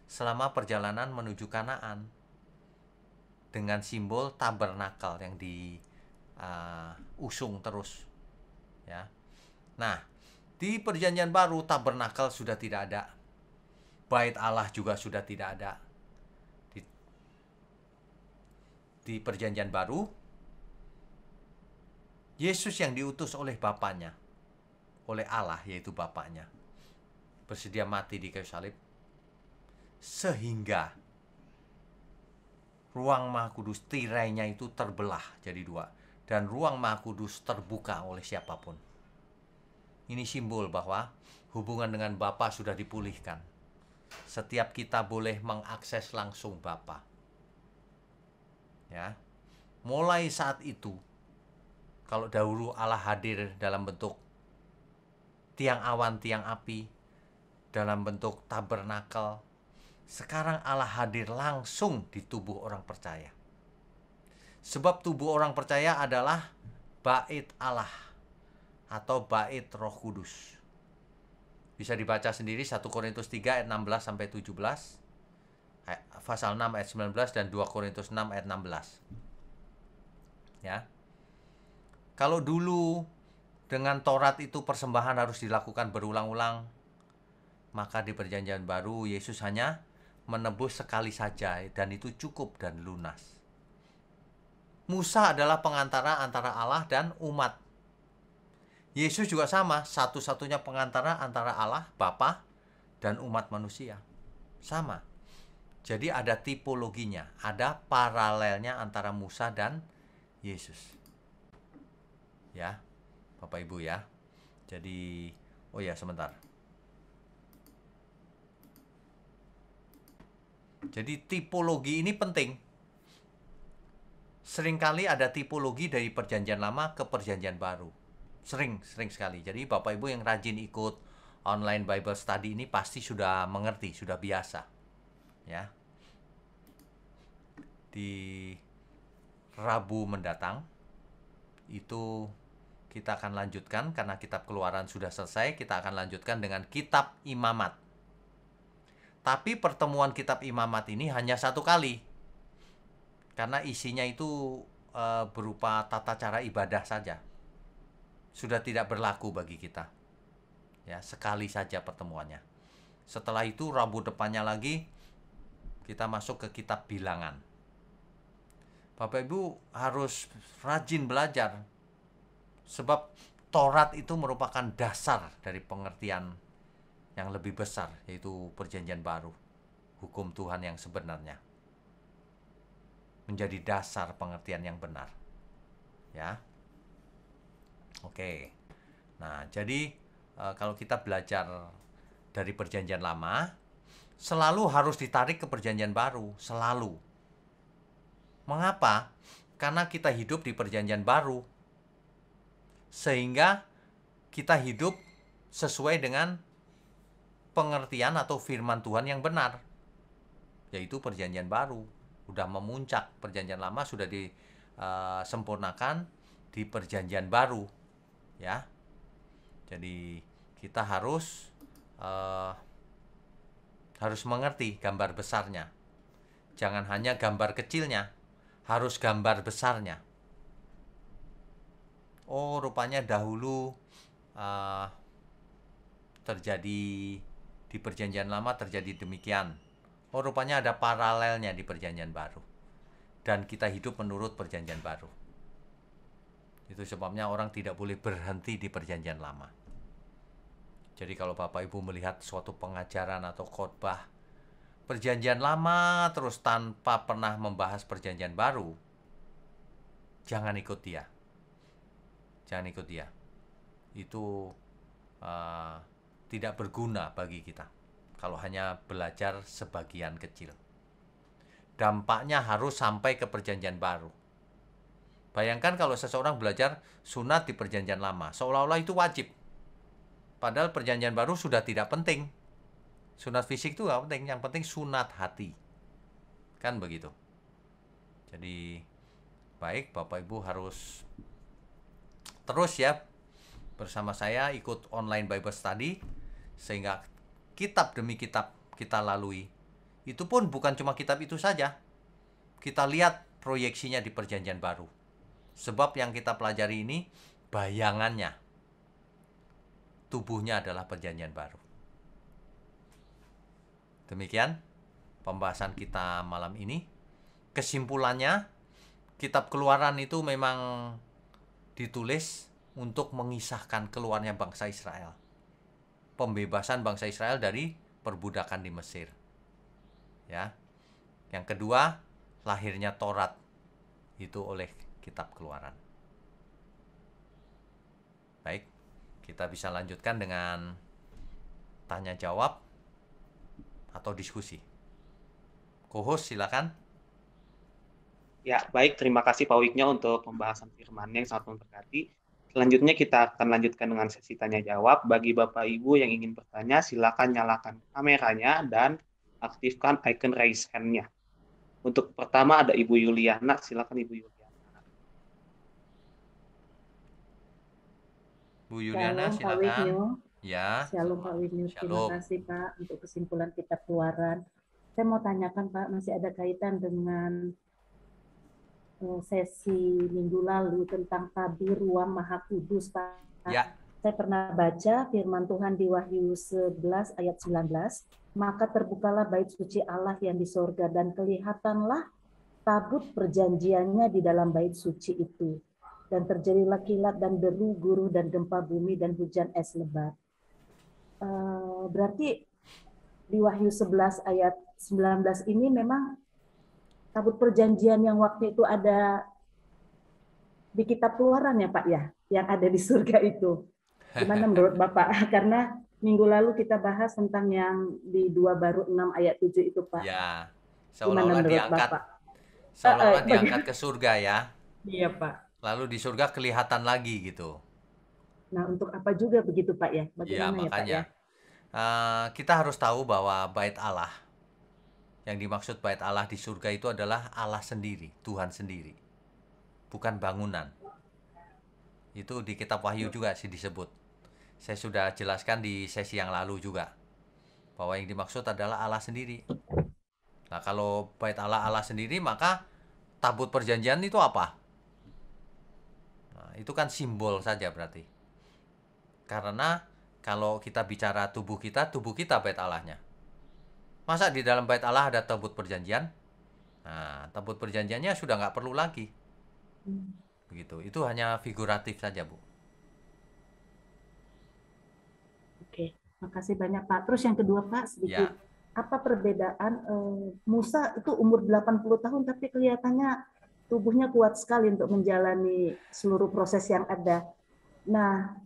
selama perjalanan menuju Kanaan dengan simbol tabernakel yang usung terus, ya. Nah, di perjanjian baru tabernakel sudah tidak ada, bait Allah juga sudah tidak ada. Di perjanjian baru, Yesus yang diutus oleh Bapaknya, oleh Allah yaitu Bapaknya, bersedia mati di kayu salib, sehingga ruang Maha Kudus, tirainya itu terbelah jadi dua, dan ruang Maha Kudus terbuka oleh siapapun. Ini simbol bahwa hubungan dengan Bapa sudah dipulihkan. Setiap kita boleh mengakses langsung Bapa. Ya. Mulai saat itu, kalau dahulu Allah hadir dalam bentuk tiang awan, tiang api, dalam bentuk tabernakel, sekarang Allah hadir langsung di tubuh orang percaya. Sebab tubuh orang percaya adalah bait Allah atau bait Roh Kudus. Bisa dibaca sendiri 1 Korintus 3 ayat 16 sampai 17, pasal 6 ayat 19 dan 2 Korintus 6 ayat 16. Ya. Kalau dulu dengan Taurat itu persembahan harus dilakukan berulang-ulang, maka di perjanjian baru Yesus hanya menebus sekali saja dan itu cukup dan lunas. Musa adalah pengantara antara Allah dan umat. Yesus juga sama, satu-satunya pengantara antara Allah, Bapa, dan umat manusia. Sama. Jadi ada tipologinya, ada paralelnya antara Musa dan Yesus. Ya, Bapak Ibu ya. Jadi, oh ya sebentar. Jadi tipologi ini penting. Seringkali ada tipologi dari perjanjian lama ke perjanjian baru. Sering sekali. Jadi Bapak Ibu yang rajin ikut online Bible study ini pasti sudah mengerti, sudah biasa. Ya. Di Rabu mendatang itu kita akan lanjutkan, karena kitab Keluaran sudah selesai, kita akan lanjutkan dengan kitab Imamat. Tapi pertemuan kitab Imamat ini hanya satu kali. Karena isinya itu berupa tata cara ibadah saja. Sudah tidak berlaku bagi kita. Ya, sekali saja pertemuannya. Setelah itu Rabu depannya lagi kita masuk ke kitab Bilangan. Bapak Ibu harus rajin belajar. Sebab Taurat itu merupakan dasar dari pengertian yang lebih besar, yaitu perjanjian baru. Hukum Tuhan yang sebenarnya. Menjadi dasar pengertian yang benar. Ya. Oke. Nah, jadi kalau kita belajar dari perjanjian lama, selalu harus ditarik ke perjanjian baru, selalu. Mengapa? Karena kita hidup di perjanjian baru. Sehingga kita hidup sesuai dengan pengertian atau firman Tuhan yang benar, yaitu perjanjian baru, Udah memuncak, perjanjian lama sudah disempurnakan di perjanjian baru, ya. Jadi kita eh, harus mengerti gambar besarnya. Jangan hanya gambar kecilnya, harus gambar besarnya. Oh, rupanya dahulu uh, terjadi di perjanjian lama terjadi demikian. Oh, rupanya ada paralelnya di perjanjian baru. Dan kita hidup menurut perjanjian baru. Itu sebabnya orang tidak boleh berhenti di perjanjian lama. Jadi kalau Bapak Ibu melihat suatu pengajaran atau khotbah perjanjian lama terus tanpa pernah membahas perjanjian baru, jangan ikut dia. Jangan ikut dia. Itu tidak berguna bagi kita kalau hanya belajar sebagian kecil. Dampaknya harus sampai ke perjanjian baru. Bayangkan kalau seseorang belajar sunat di perjanjian lama, seolah-olah itu wajib. Padahal perjanjian baru sudah tidak penting. Sunat fisik itu nggak penting, yang penting sunat hati. Kan begitu. Jadi baik, Bapak Ibu harus terus ya bersama saya ikut online Bible Study, sehingga kitab demi kitab kita lalui. Itu pun bukan cuma kitab itu saja. Kita lihat proyeksinya di perjanjian baru. Sebab yang kita pelajari ini bayangannya. Tubuhnya adalah perjanjian baru. Demikian pembahasan kita malam ini. Kesimpulannya, kitab Keluaran itu memang ditulis untuk mengisahkan keluarnya bangsa Israel. Pembebasan bangsa Israel dari perbudakan di Mesir. Ya. Yang kedua, lahirnya Taurat itu oleh kitab Keluaran. Baik, kita bisa lanjutkan dengan tanya jawab atau diskusi. Co-host silakan. Ya, baik. Terima kasih Pak Wiknya untuk pembahasan firman yang sangat memberkati. Selanjutnya kita akan lanjutkan dengan sesi tanya jawab. Bagi Bapak Ibu yang ingin bertanya, silakan nyalakan kameranya dan aktifkan icon raise hand-nya. Untuk pertama ada Ibu Yuliana, silakan Ibu Yuliana. Bu Yuliana Shalom Pak silakan. Wisnu. Ya. Shalom Pak Wisnu. Terima kasih Pak untuk kesimpulan kitab Keluaran. Saya mau tanyakan Pak, masih ada kaitan dengan sesi minggu lalu tentang tabir ruang Maha Kudus Pak. Ya. Saya pernah baca firman Tuhan di Wahyu 11 ayat 19, maka terbukalah bait suci Allah yang di sorga dan kelihatanlah tabut perjanjiannya di dalam bait suci itu. Dan terjadilah kilat dan deru, guru dan gempa bumi dan hujan es lebat. Berarti di Wahyu 11 ayat 19 ini memang tabut perjanjian yang waktu itu ada di kitab Keluaran ya Pak ya, yang ada di surga itu. Gimana menurut Bapak? Karena minggu lalu kita bahas tentang yang di 2 Baru 6 ayat 7 itu Pak. Ya, seolah-olah diangkat ke surga ya. Iya Pak. Lalu di surga kelihatan lagi gitu. Nah untuk apa juga begitu Pak ya? Ya, Bagaimana makanya, ya Pak ya? Kita harus tahu bahwa bait Allah, yang dimaksud bait Allah di surga itu adalah Allah sendiri, Tuhan sendiri, bukan bangunan. Itu di kitab Wahyu juga sih disebut. Saya sudah jelaskan di sesi yang lalu juga, bahwa yang dimaksud adalah Allah sendiri. Nah, kalau bait Allah sendiri, maka tabut perjanjian itu apa? Nah, itu kan simbol saja berarti. Karena kalau kita bicara tubuh kita bait Allahnya. Masa di dalam bait Allah ada tabut perjanjian? Nah, tabut perjanjiannya sudah nggak perlu lagi. Begitu. Itu hanya figuratif saja, Bu. Oke, makasih banyak Pak. Terus yang kedua Pak, sedikit. Ya. Apa perbedaan Musa itu umur 80 tahun tapi kelihatannya tubuhnya kuat sekali untuk menjalani seluruh proses yang ada. Nah,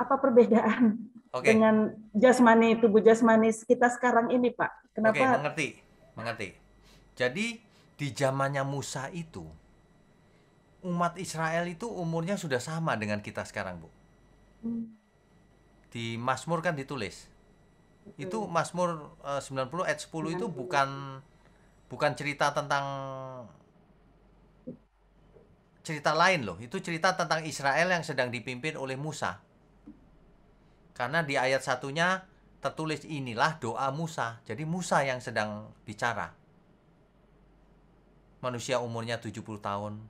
apa perbedaan dengan jasmani, tubuh jasmani kita sekarang ini, Pak? Kenapa? Mengerti. Jadi di zamannya Musa itu umat Israel itu umurnya sudah sama dengan kita sekarang, Bu. Di Mazmur kan ditulis. Itu Mazmur 90 ayat 10 itu bukan bukan cerita tentang cerita lain loh. Itu cerita tentang Israel yang sedang dipimpin oleh Musa. Karena di ayat satunya tertulis inilah doa Musa. Jadi Musa yang sedang bicara. Manusia umurnya 70 tahun.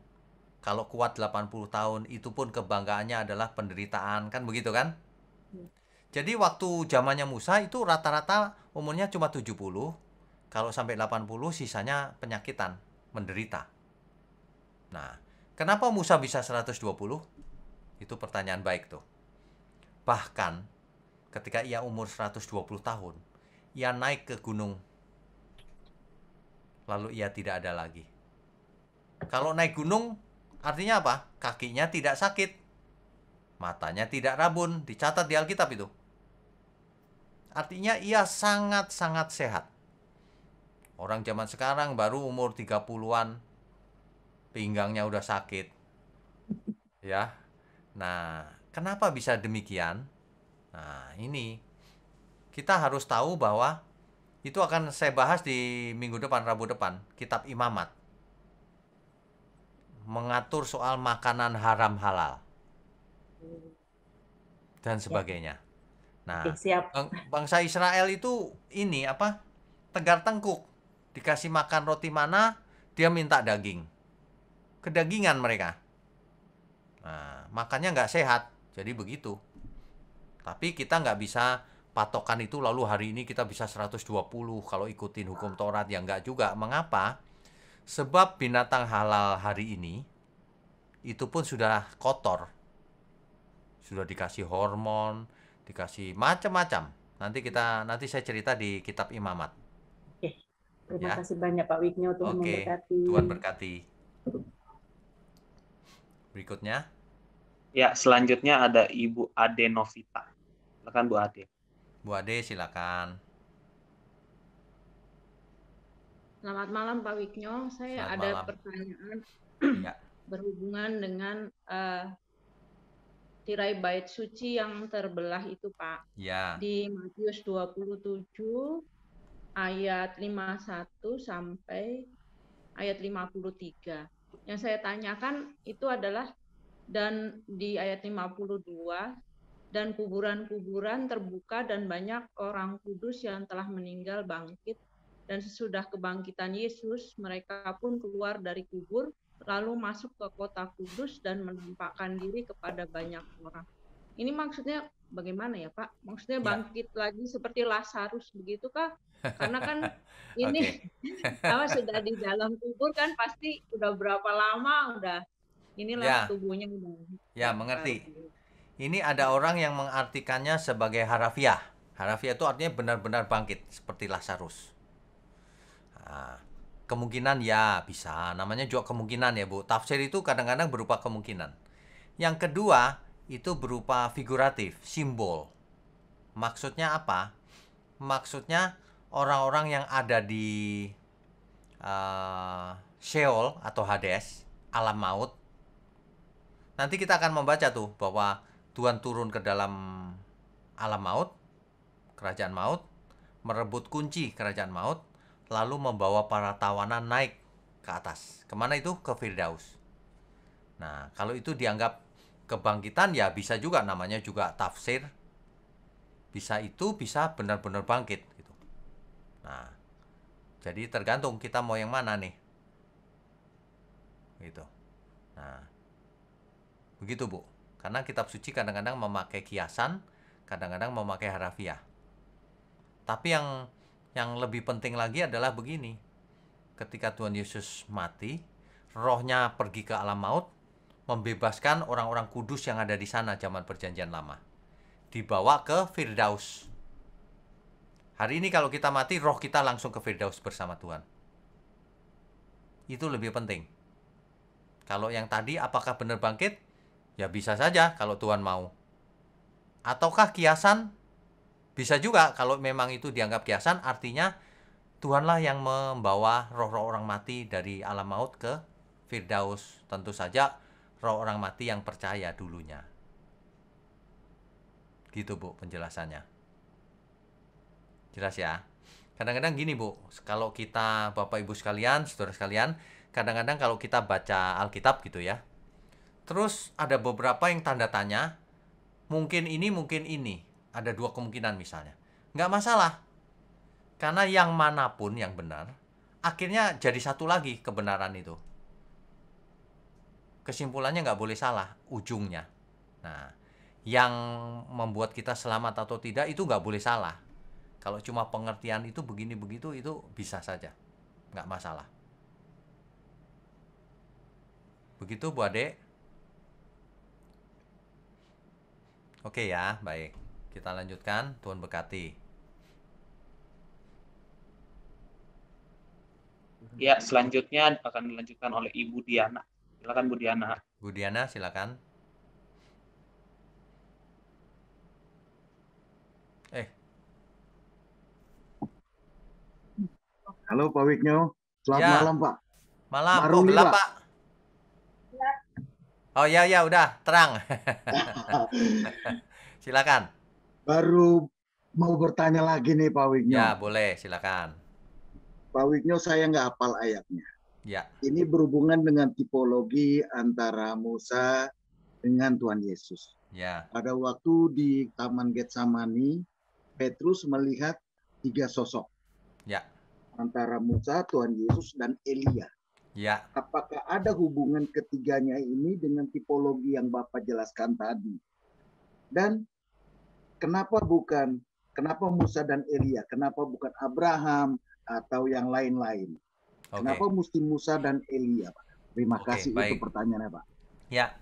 Kalau kuat 80 tahun, itu pun kebanggaannya adalah penderitaan. Kan begitu kan? Jadi waktu zamannya Musa itu rata-rata umurnya cuma 70. Kalau sampai 80 sisanya penyakitan, menderita. Nah, kenapa Musa bisa 120? Itu pertanyaan baik tuh. Bahkan ketika ia umur 120 tahun, ia naik ke gunung. Lalu ia tidak ada lagi. Kalau naik gunung artinya apa? Kakinya tidak sakit. Matanya tidak rabun, dicatat di Alkitab itu. Artinya ia sangat-sangat sehat. Orang zaman sekarang baru umur 30-an, pinggangnya udah sakit. Ya. Nah, kenapa bisa demikian? Nah, ini kita harus tahu bahwa itu akan saya bahas di minggu depan, Rabu depan, kitab Imamat. Mengatur soal makanan haram halal dan sebagainya. Nah, Oke, siap. bangsa Israel itu ini apa? Tegar tengkuk. Dikasih makan roti mana, dia minta daging. Kedagingan mereka. Nah, makannya nggak sehat. Jadi begitu. Tapi kita nggak bisa patokan itu lalu hari ini kita bisa 120 kalau ikutin hukum Taurat. Ya nggak juga. Mengapa? Sebab binatang halal hari ini itu pun sudah kotor. Sudah dikasih hormon, dikasih macam-macam. Nanti saya cerita di kitab Imamat. Oke, terima Ya. kasih banyak Pak Wignyo, Tuhan Oke, memberkati. Tuhan berkati. Berikutnya. Ya, selanjutnya ada Ibu Ade Novita. Silakan Bu Ade. Bu Ade, silakan. Selamat malam Pak Wignyo, saya Selamat ada malam. pertanyaan Ya. berhubungan dengan tirai bait suci yang terbelah itu Pak. Ya. Di Matius 27 ayat 51 sampai ayat 53. Yang saya tanyakan itu adalah dan di ayat 52 dan kuburan-kuburan terbuka dan banyak orang kudus yang telah meninggal bangkit. Dan sesudah kebangkitan Yesus, mereka pun keluar dari kubur, lalu masuk ke kota kudus dan menampakkan diri kepada banyak orang. Ini maksudnya bagaimana ya Pak? Maksudnya bangkit lagi seperti Lazarus begitukah? Karena kan ini sudah di dalam kubur kan pasti udah berapa lama udah inilah tubuhnya udah. Ya, mengerti. Ini ada orang yang mengartikannya sebagai harafiah. Harafiah itu artinya benar-benar bangkit seperti Lazarus. Nah, kemungkinan ya bisa, namanya juga kemungkinan ya Bu. Tafsir itu kadang-kadang berupa kemungkinan. Yang kedua itu berupa figuratif, simbol. Maksudnya apa? Maksudnya orang-orang yang ada di Sheol atau Hades, alam maut. Nanti kita akan membaca tuh bahwa Tuhan turun ke dalam alam maut, kerajaan maut, merebut kunci kerajaan maut, lalu membawa para tawanan naik ke atas. Kemana itu? Ke Firdaus. Nah, kalau itu dianggap kebangkitan ya bisa juga, namanya juga tafsir. Bisa itu, bisa benar-benar bangkit gitu. Nah, jadi tergantung kita mau yang mana nih. Gitu. Nah, begitu Bu. Karena kitab suci kadang-kadang memakai kiasan, kadang-kadang memakai harafiah. Tapi yang lebih penting lagi adalah begini. Ketika Tuhan Yesus mati, rohnya pergi ke alam maut, membebaskan orang-orang kudus yang ada di sana zaman perjanjian lama. Dibawa ke Firdaus. Hari ini kalau kita mati, roh kita langsung ke Firdaus bersama Tuhan. Itu lebih penting. Kalau yang tadi apakah benar bangkit? Ya bisa saja kalau Tuhan mau. Ataukah kiasan? Bisa juga kalau memang itu dianggap kiasan, artinya Tuhanlah yang membawa roh-roh orang mati dari alam maut ke Firdaus. Tentu saja roh orang mati yang percaya dulunya. Gitu Bu penjelasannya. Jelas ya? Kadang-kadang gini Bu, kalau kita Bapak Ibu sekalian, saudara sekalian, kadang-kadang kalau kita baca Alkitab gitu ya, terus ada beberapa yang tanda tanya, mungkin ini, ada dua kemungkinan misalnya. Nggak masalah, karena yang manapun yang benar, akhirnya jadi satu lagi kebenaran itu. Kesimpulannya nggak boleh salah, ujungnya. Nah, yang membuat kita selamat atau tidak itu nggak boleh salah. Kalau cuma pengertian itu begini begitu itu bisa saja, nggak masalah. Begitu Bu Ade. Oke ya, baik. Kita lanjutkan, Tuhan berkati. Ya, selanjutnya akan dilanjutkan oleh Ibu Diana. Silakan Bu Diana. Bu Diana, silakan. Halo Pak Wiknyo, selamat Ya. malam Pak. Malam, Baru kok nih, gelap Pak. Pak? Oh ya udah, terang. Silakan. Baru mau bertanya lagi nih Pak Wiknyo. Ya, boleh, silakan. Pak Wiknyo, saya nggak hafal ayatnya. Ya, Ini berhubungan dengan tipologi antara Musa dengan Tuhan Yesus. ya, Pada waktu di Taman Getsamani, Petrus melihat 3 sosok. ya, Antara Musa, Tuhan Yesus, dan Elia. ya. Apakah ada hubungan ketiganya ini dengan tipologi yang Bapak jelaskan tadi? Dan kenapa Musa dan Elia? Kenapa bukan Abraham atau yang lain-lain? Oke. Kenapa mesti Musa dan Elia, Pak? Terima Oke, kasih baik. itu pertanyaannya, Pak. Ya.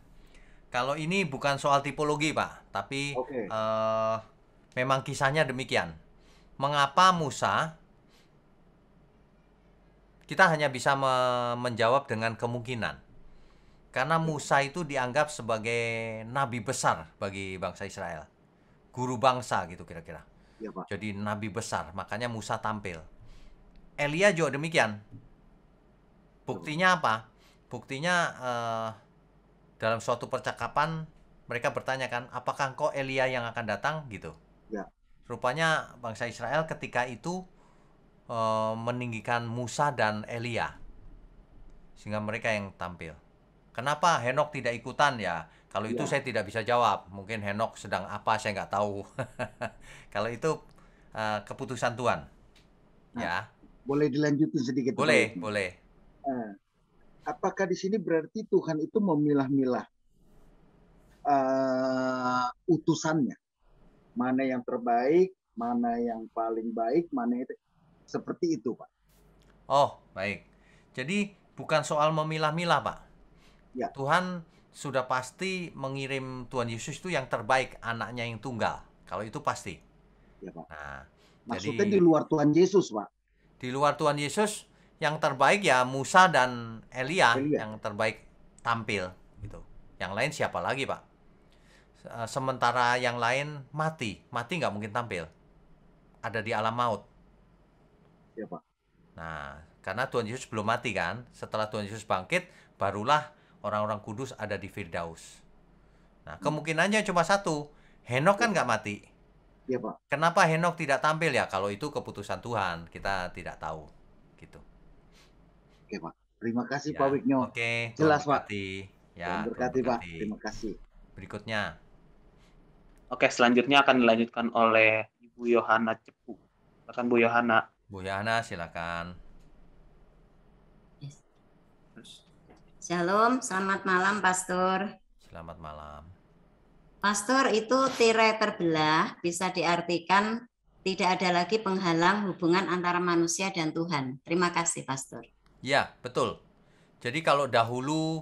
Kalau ini bukan soal tipologi, Pak, tapi Oke. memang kisahnya demikian. Mengapa Musa? Kita hanya bisa menjawab dengan kemungkinan. Karena Musa itu dianggap sebagai nabi besar bagi bangsa Israel. Guru bangsa gitu kira-kira. Ya, Pak. Jadi nabi besar, makanya Musa tampil. Elia juga demikian. Buktinya apa? Buktinya dalam suatu percakapan mereka bertanya kan, apakah engkau Elia yang akan datang gitu. Ya. Rupanya bangsa Israel ketika itu meninggikan Musa dan Elia, sehingga mereka yang tampil. Kenapa Henok tidak ikutan ya? Kalau itu Ya. saya tidak bisa jawab. Mungkin Henok sedang apa saya nggak tahu. Kalau itu keputusan Tuhan. Nah, Ya, boleh dilanjutin sedikit? Pak boleh, Wiknyo? boleh. Apakah di sini berarti Tuhan itu memilah-milah utusannya? Mana yang terbaik, mana yang paling baik, mana itu seperti itu, Pak. Oh, baik. Jadi bukan soal memilah-milah, Pak. Ya. Tuhan sudah pasti mengirim Tuhan Yesus itu yang terbaik, anaknya yang tunggal. Kalau itu pasti. Ya, Pak. Nah, Maksudnya jadi di luar Tuhan Yesus, Pak. di luar Tuhan Yesus yang terbaik ya Musa dan Elia Elia. yang terbaik tampil gitu. Yang lain siapa lagi, Pak? Sementara yang lain mati nggak mungkin tampil. Ada di alam maut. Ya, Pak. Nah, karena Tuhan Yesus belum mati kan. Setelah Tuhan Yesus bangkit, barulah orang-orang kudus ada di Firdaus. Nah, kemungkinannya cuma satu. Henok kan nggak mati. Ya, Pak. Kenapa Henok tidak tampil ya? Kalau itu keputusan Tuhan, kita tidak tahu. Gitu. Oke, Pak. Terima kasih, Ya, Pak Wiknyo. Oke, Jelas, Tuhan Pak. berkati. Ya, Tuhan Tuhan berkati, Pak. berkati. Terima kasih. Berikutnya. Oke, selanjutnya akan dilanjutkan oleh Ibu Yohana Cepu. Silakan Bu Yohana. Bu Yana, silakan. Shalom, selamat malam Pastor. Selamat malam. Pastor, itu tirai terbelah bisa diartikan tidak ada lagi penghalang hubungan antara manusia dan Tuhan. Terima kasih, Pastor. Ya, betul. Jadi kalau dahulu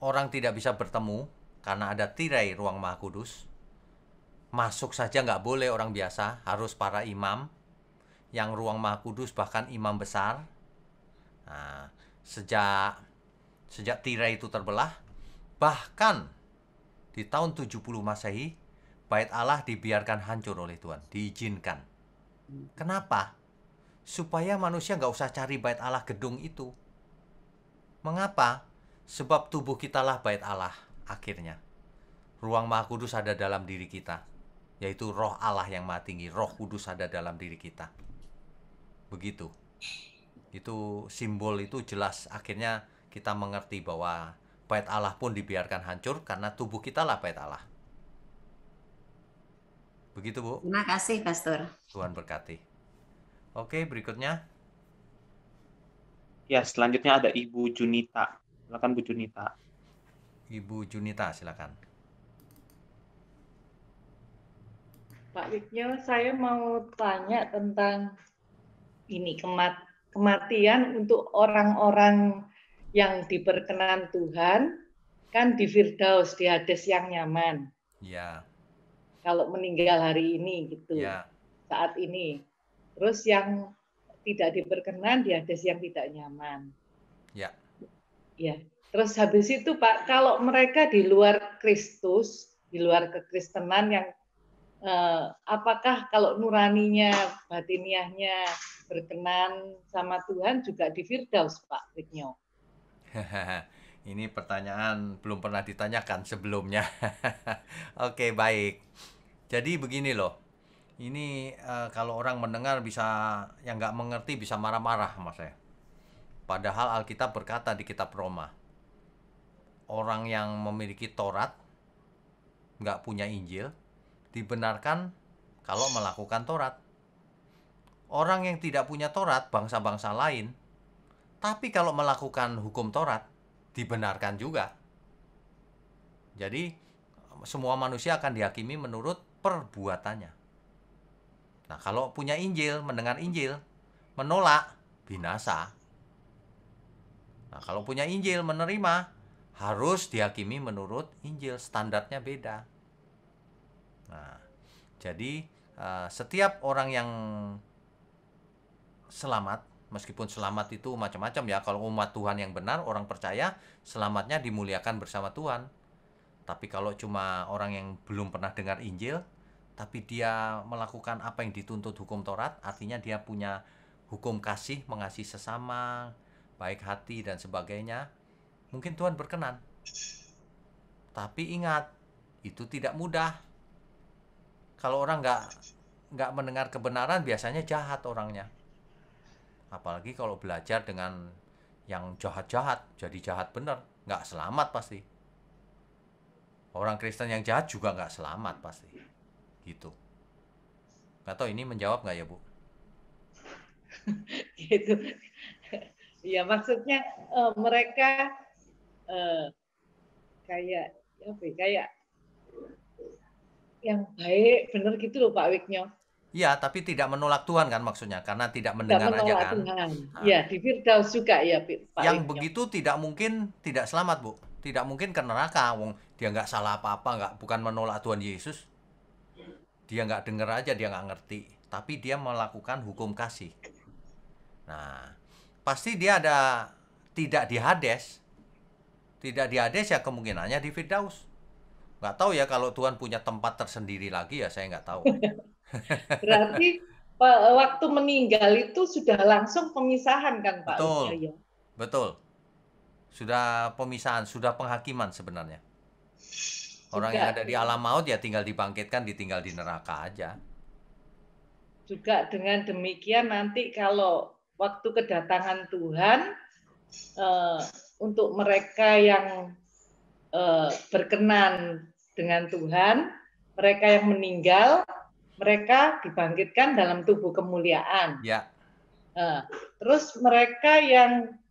orang tidak bisa bertemu karena ada tirai ruang Maha Kudus, masuk saja nggak boleh orang biasa, harus para imam yang ruang Maha Kudus, bahkan imam besar. Nah, sejak tirai itu terbelah, bahkan di tahun 70 Masehi, Bait Allah dibiarkan hancur oleh Tuhan, diizinkan. Kenapa? Supaya manusia nggak usah cari Bait Allah gedung itu. Mengapa? Sebab tubuh kitalah Bait Allah akhirnya. Ruang Maha Kudus ada dalam diri kita, yaitu Roh Allah yang Maha Tinggi, Roh Kudus ada dalam diri kita. Begitu. Itu simbol itu jelas, akhirnya kita mengerti bahwa bait Allah pun dibiarkan hancur karena tubuh kita lah bait Allah. Begitu, Bu. Terima kasih, Pastor. Tuhan berkati. Oke, berikutnya. Ya, selanjutnya ada Ibu Junita. Silakan Bu Junita. Ibu Junita, silakan. Pak Wigyo, saya mau tanya tentang ini kematian untuk orang-orang yang diberkenan Tuhan, kan di Firdaus, di Hades yang nyaman. Ya. Kalau meninggal hari ini gitu, Ya. saat ini. Terus yang tidak diberkenan di Hades yang tidak nyaman. Ya. Ya. Terus habis itu Pak, kalau mereka di luar Kristus, di luar kekristenan yang apakah kalau nuraninya, batiniahnya berkenan sama Tuhan juga di Firdaus, Pak Wigyo? Ini pertanyaan belum pernah ditanyakan sebelumnya. Oke, baik. Jadi begini loh. Ini kalau orang mendengar bisa, yang nggak mengerti bisa marah-marah sama saya. Padahal Alkitab berkata di kitab Roma, orang yang memiliki Taurat, nggak punya Injil, dibenarkan kalau melakukan Taurat. Orang yang tidak punya Taurat, bangsa-bangsa lain, tapi kalau melakukan hukum Taurat, dibenarkan juga. Jadi, semua manusia akan dihakimi menurut perbuatannya. Nah, kalau punya Injil, mendengar Injil, menolak, binasa. Nah, kalau punya Injil, menerima, harus dihakimi menurut Injil, standarnya beda. Nah, jadi setiap orang yang selamat, meskipun selamat itu macam-macam ya, kalau umat Tuhan yang benar, orang percaya, selamatnya dimuliakan bersama Tuhan. Tapi kalau cuma orang yang belum pernah dengar Injil, tapi dia melakukan apa yang dituntut hukum Taurat, artinya dia punya hukum kasih, mengasihi sesama, baik hati dan sebagainya, mungkin Tuhan berkenan. Tapi ingat, itu tidak mudah. Kalau orang nggak mendengar kebenaran, biasanya jahat orangnya. Apalagi kalau belajar dengan yang jahat-jahat, jadi jahat bener, nggak selamat pasti. Orang Kristen yang jahat juga nggak selamat pasti. Gitu. Nggak tahu ini menjawab nggak ya, Bu? Gitu. Ya maksudnya mereka kayak yang baik, benar gitu loh Pak Wigyo. Iya, tapi tidak menolak Tuhan kan maksudnya, karena tidak mendengar aja kan. Tuhan. Nah, Ya, di Firdaus juga ya Pak yang Wigyo. begitu tidak mungkin tidak selamat, Bu. Tidak mungkin ke neraka, wong dia nggak salah apa-apa, bukan menolak Tuhan Yesus. Dia nggak dengar aja, dia nggak ngerti. Tapi dia melakukan hukum kasih. Nah, pasti dia ada tidak di Hades. Tidak di Hades ya kemungkinannya di Firdaus. Nggak tahu ya kalau Tuhan punya tempat tersendiri lagi ya, saya nggak tahu. Berarti waktu meninggal itu sudah langsung pemisahan kan Pak Betul, Wigyo ya? betul. Sudah pemisahan, sudah penghakiman sebenarnya. Orang yang ada di alam maut ya tinggal dibangkitkan, ditinggal di neraka aja. Juga dengan demikian nanti kalau waktu kedatangan Tuhan, untuk mereka yang berkenan dengan Tuhan, mereka yang meninggal, mereka dibangkitkan dalam tubuh kemuliaan. Ya. Terus mereka yang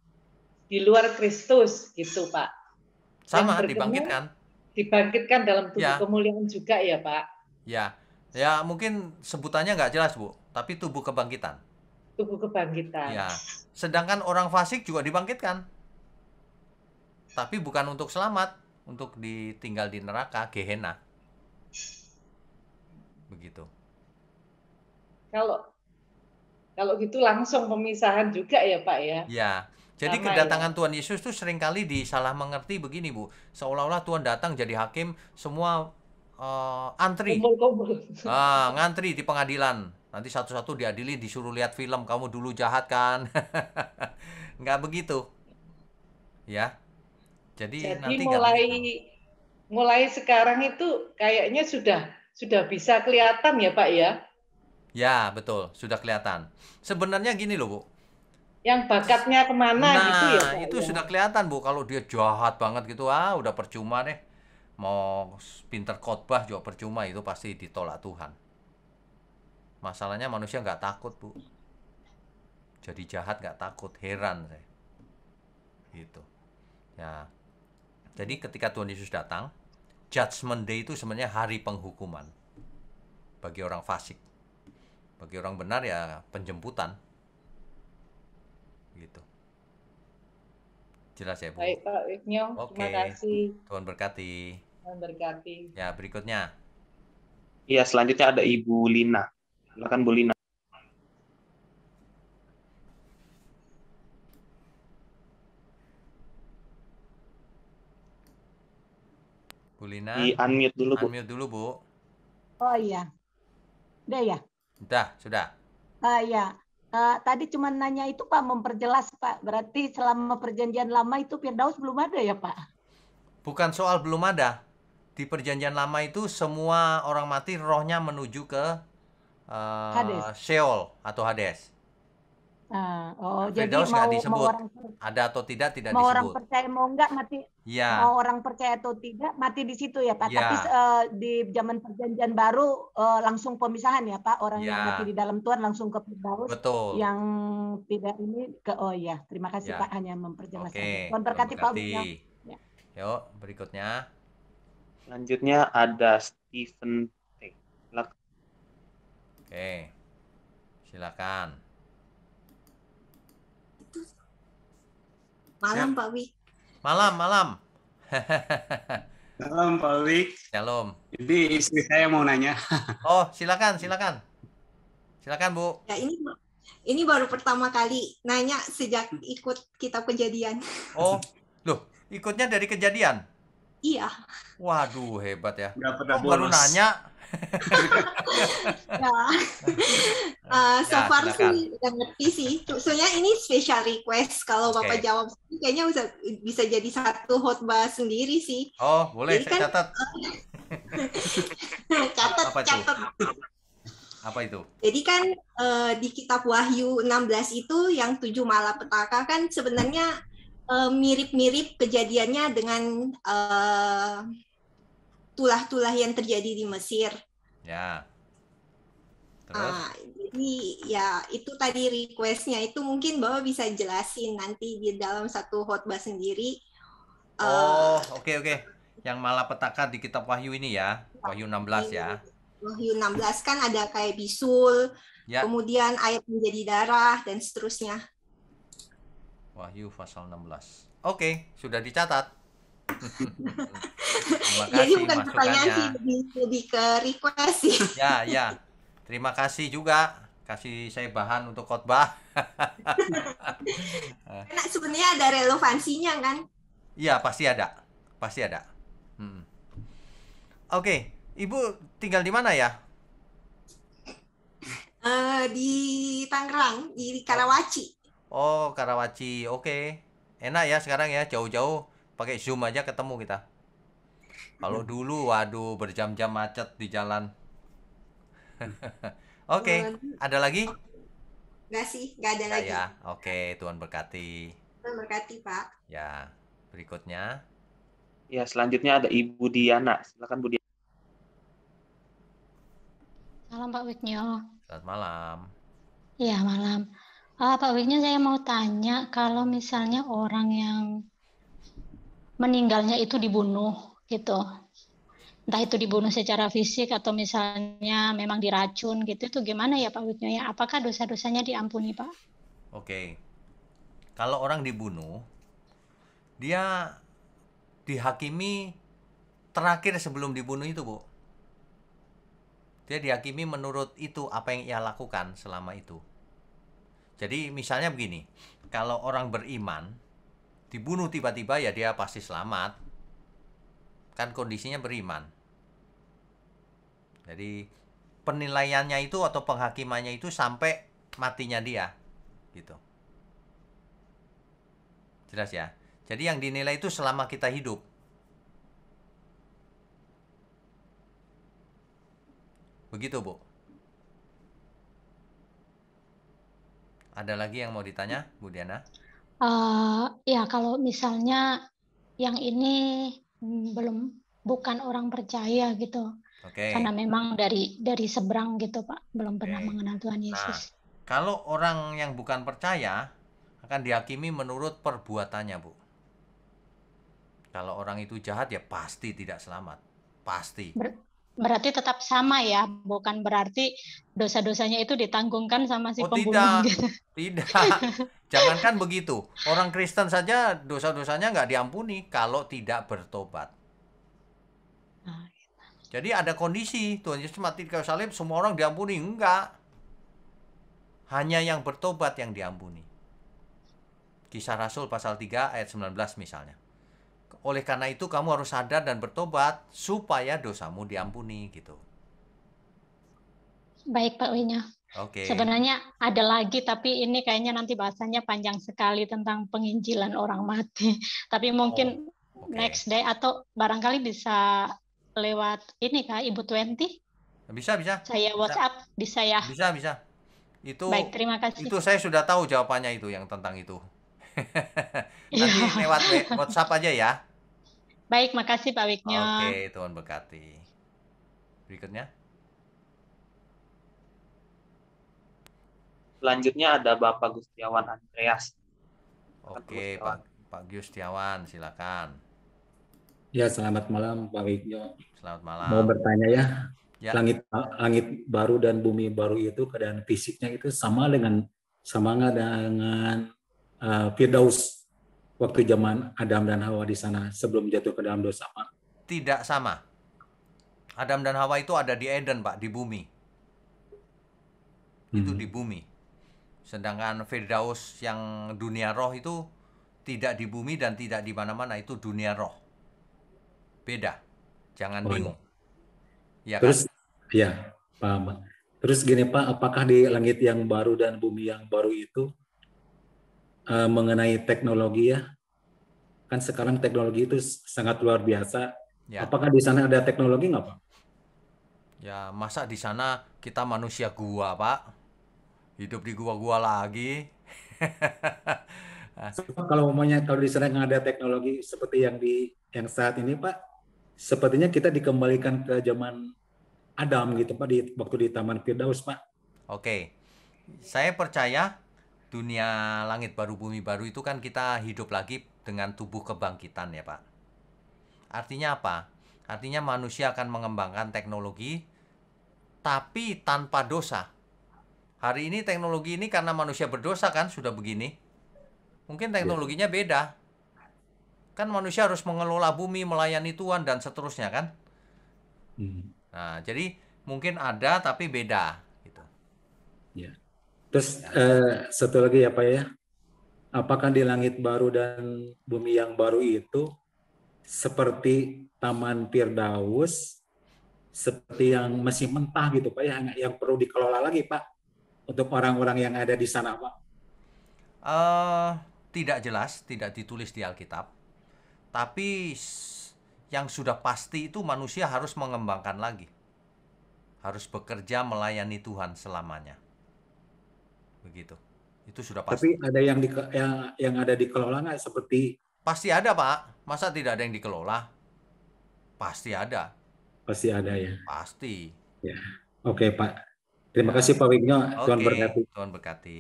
di luar Kristus, gitu Pak. Sama, dibangkitkan dalam tubuh kemuliaan juga ya Pak. Ya, ya mungkin sebutannya nggak jelas Bu, tapi tubuh kebangkitan. Tubuh kebangkitan. Ya, sedangkan orang fasik juga dibangkitkan, tapi bukan untuk selamat, untuk ditinggal di neraka, Gehenna. Begitu. Kalau gitu langsung pemisahan juga ya Pak ya? Ya, jadi kedatangan Tuhan Yesus itu seringkali disalah mengerti begini Bu, seolah-olah Tuhan datang jadi hakim, semua antri, ngantri di pengadilan, nanti satu-satu diadili, disuruh lihat film, kamu dulu jahat kan? Nggak begitu, ya. Jadi nanti mulai sekarang itu kayaknya sudah bisa kelihatan ya Pak ya? Ya, betul. Sudah kelihatan. Sebenarnya gini loh, Bu. Yang bakatnya kemana gitu ya, Nah, Pak? itu Ya. sudah kelihatan, Bu. Kalau dia jahat banget gitu, udah percuma deh. Mau pinter khotbah juga percuma, itu pasti ditolak Tuhan. Masalahnya manusia nggak takut, Bu. Jadi jahat nggak takut, heran saya. Gitu. Ya. Jadi ketika Tuhan Yesus datang, Judgment Day itu sebenarnya hari penghukuman bagi orang fasik. Bagi orang benar ya penjemputan. Gitu. Jelas ya, Bu? Baik, Pak Wignyo. Terima Oke. kasih. Tuhan berkati. Tuhan berkati. Ya, berikutnya. Iya, selanjutnya ada Ibu Lina. Silakan Bu Lina. Bu Lina, Di unmute dulu, Bu. unmute dulu, Bu. Oh iya, udah ya. Sudah. Ya, tadi cuma nanya itu Pak, memperjelas Pak. Berarti selama perjanjian lama itu Firdaus belum ada ya Pak? Bukan soal belum ada. Di perjanjian lama itu semua orang mati rohnya menuju ke Hades. Sheol atau Hades. Jadi Firdaus nggak mau disebut. orang Ada atau tidak mau orang disebut. percaya mau enggak mati, Ya, mau orang percaya atau tidak mati di situ ya Pak. Ya. Tapi di zaman perjanjian baru langsung pemisahan ya Pak. Orang yang Ya. mati di dalam Tuhan langsung ke Firdaus. betul. Yang tidak ini ke ya. Terima kasih Ya. Pak, hanya memperjelas Oke, saja. Tuhan berkati Pak Wignyo. Ya. Yuk, berikutnya. Selanjutnya ada Stephen T. Silakan. Oke. Silakan. Malam Pak Wi. Malam. Malam Pak Wik. Shalom. Jadi istri saya mau nanya. Oh, silakan. Silakan, Bu. Ya, ini baru pertama kali nanya sejak ikut kitab Kejadian. Oh, loh, ikutnya dari Kejadian? Iya. Waduh, hebat ya. Nggak pernah Kok baru bolos. nanya? Ya. So Ya, far silakan. sih udah ngerti sih. Soalnya ini special request. Kalau Oke. Bapak jawab kayaknya bisa jadi satu khotbah sendiri sih. Oh, boleh, Jadi saya kan- catat. Apa itu? Catat. Apa itu? Jadi kan di kitab Wahyu 16 itu yang 7 malapetaka kan sebenarnya mirip-mirip kejadiannya dengan tulah-tulah yang terjadi di Mesir. Ya. Terus? Jadi ya itu tadi requestnya itu mungkin Bapak bisa jelasin nanti di dalam satu khotbah sendiri. Oh, oke. Yang malapetaka di kitab Wahyu ini ya. Wahyu 16 ya. Wahyu 16 kan ada kayak bisul, Ya, kemudian air menjadi darah dan seterusnya. Wahyu pasal 16. Oke, sudah dicatat. Terima Jadi kasih bukan pertanyaan sih, masukannya. lebih ke request sih. Ya. Terima kasih juga. Kasih saya bahan untuk khotbah. Karena sebenarnya ada relevansinya kan. Iya, pasti ada. Oke, Ibu tinggal di mana ya? Di Tangerang, di Karawaci. Oh, Karawaci. Oke. Enak ya sekarang ya, jauh-jauh pakai Zoom aja ketemu kita. Kalau dulu, waduh, berjam-jam macet di jalan. Oke, ada lagi? Enggak sih, enggak ada lagi. Ya, oke, Tuhan berkati. Tuhan berkati, Pak. Ya, berikutnya. Ya, selanjutnya ada Ibu Diana. Silakan Bu Diana. Salam Pak Wignyo. Selamat malam. Iya, malam. Pak Wignyo, saya mau tanya kalau misalnya orang yang meninggalnya itu dibunuh gitu. Entah itu dibunuh secara fisik atau misalnya memang diracun gitu, itu gimana ya Pak Wignyo ya? Apakah dosa-dosanya diampuni, Pak? Oke. Kalau orang dibunuh, dia dihakimi terakhir sebelum dibunuh itu, Bu. Dia dihakimi menurut itu apa yang ia lakukan selama itu. Jadi misalnya begini, kalau orang beriman dibunuh tiba-tiba ya dia pasti selamat. Kan kondisinya beriman. Jadi penilaiannya itu atau penghakimannya itu sampai matinya dia. Gitu. Jelas ya? Jadi yang dinilai itu selama kita hidup. Begitu, Bu. Ada lagi yang mau ditanya, Bu Diana? Ya kalau misalnya yang ini bukan orang percaya gitu, Oke. karena memang dari seberang gitu Pak, belum pernah Oke. mengenal Tuhan Nah, Yesus. kalau orang yang bukan percaya akan dihakimi menurut perbuatannya, Bu. Kalau orang itu jahat ya pasti tidak selamat. Pasti. Berarti tetap sama ya, bukan berarti dosa-dosanya itu ditanggungkan sama si Oh pembunuh tidak, gitu. tidak. Jangankan begitu. Orang Kristen saja dosa-dosanya nggak diampuni kalau tidak bertobat. Jadi ada kondisi Tuhan Yesus mati di kayu salib, semua orang diampuni. Enggak. Hanya yang bertobat yang diampuni. Kisah Rasul pasal 3 ayat 19 misalnya. Oleh karena itu kamu harus sadar dan bertobat supaya dosamu diampuni gitu. Baik Pak Winya. Oke. Sebenarnya ada lagi tapi ini kayaknya nanti bahasanya panjang sekali tentang penginjilan orang mati. Tapi mungkin next day atau barangkali bisa lewat ini Kak Ibu 20. Bisa. Saya WhatsApp bisa ya. Bisa. Itu baik, terima kasih. Itu saya sudah tahu jawabannya itu yang tentang itu. Nanti lewat WhatsApp aja ya. Baik, makasih Pak Wiknya. Oke, Tuhan berkati. Berikutnya. Selanjutnya ada Bapak Gustiawan Andreas. Oke, Pak Gustiawan, silakan. Ya, selamat malam Pak Wikyo. Selamat malam. Mau bertanya ya. Langit baru dan bumi baru itu keadaan fisiknya itu sama nggak dengan Firdaus waktu zaman Adam dan Hawa di sana sebelum jatuh ke dalam dosa, Pak? Tidak sama. Adam dan Hawa itu ada di Eden, Pak, di bumi. Itu di bumi. Sedangkan Firdaus yang dunia roh itu tidak di bumi dan tidak di mana-mana, itu dunia roh. Beda. Jangan bingung. Ya, terus kan? Ya, paham. Terus gini Pak, apakah di langit yang baru dan bumi yang baru itu mengenai teknologi ya? Kan sekarang teknologi itu sangat luar biasa. Ya. Apakah di sana ada teknologi nggak Pak? Ya, masa di sana kita manusia gua, Pak? Hidup di gua-gua lagi. Kalau di sana nggak ada teknologi seperti yang saat ini Pak, sepertinya kita dikembalikan ke zaman Adam gitu Pak, waktu di Taman Firdaus Pak. Oke, saya percaya dunia langit baru bumi baru itu kan kita hidup lagi dengan tubuh kebangkitan ya Pak. Artinya apa? Artinya manusia akan mengembangkan teknologi tapi tanpa dosa. Hari ini teknologi ini karena manusia berdosa kan sudah begini. Mungkin teknologinya beda. Kan manusia harus mengelola bumi, melayani Tuhan dan seterusnya kan. Nah, jadi mungkin ada tapi beda gitu. Ya. Terus satu lagi ya Pak ya. Apakah di langit baru dan bumi yang baru itu seperti Taman Firdaus, seperti yang masih mentah gitu Pak ya, yang perlu dikelola lagi Pak untuk orang-orang yang ada di sana Pak? Tidak jelas, tidak ditulis di Alkitab. Tapi yang sudah pasti itu manusia harus mengembangkan lagi. Harus bekerja melayani Tuhan selamanya. Begitu. Itu sudah pasti. Tapi ada yang ada dikelola nggak seperti? Pasti ada Pak. Masa tidak ada yang dikelola? Pasti ada. Pasti ada ya. Pasti. Ya. Oke Pak. Terima kasih Pak Wigno. Tuhan berkati. Tuhan berkati.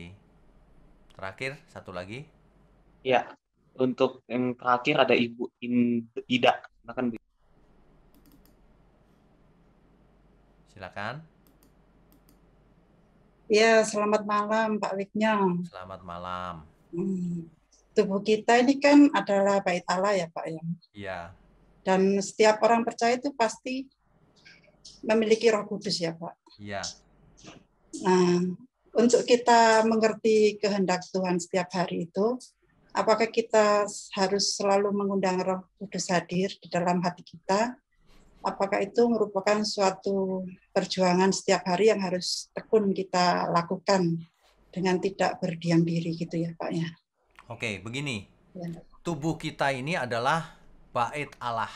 Terakhir satu lagi. Ya. Untuk yang terakhir ada Ibu Ida. Silakan. Ya, selamat malam Pak Wigno. Selamat malam. Tubuh kita ini kan adalah bait Allah ya Pak ya. Iya. Dan setiap orang percaya itu pasti memiliki Roh Kudus ya Pak. Iya. Nah, untuk kita mengerti kehendak Tuhan setiap hari itu, apakah kita harus selalu mengundang Roh Kudus hadir di dalam hati kita? Apakah itu merupakan suatu perjuangan setiap hari yang harus tekun kita lakukan dengan tidak berdiam diri gitu ya Pak ya? Oke, begini. Tubuh kita ini adalah bait Allah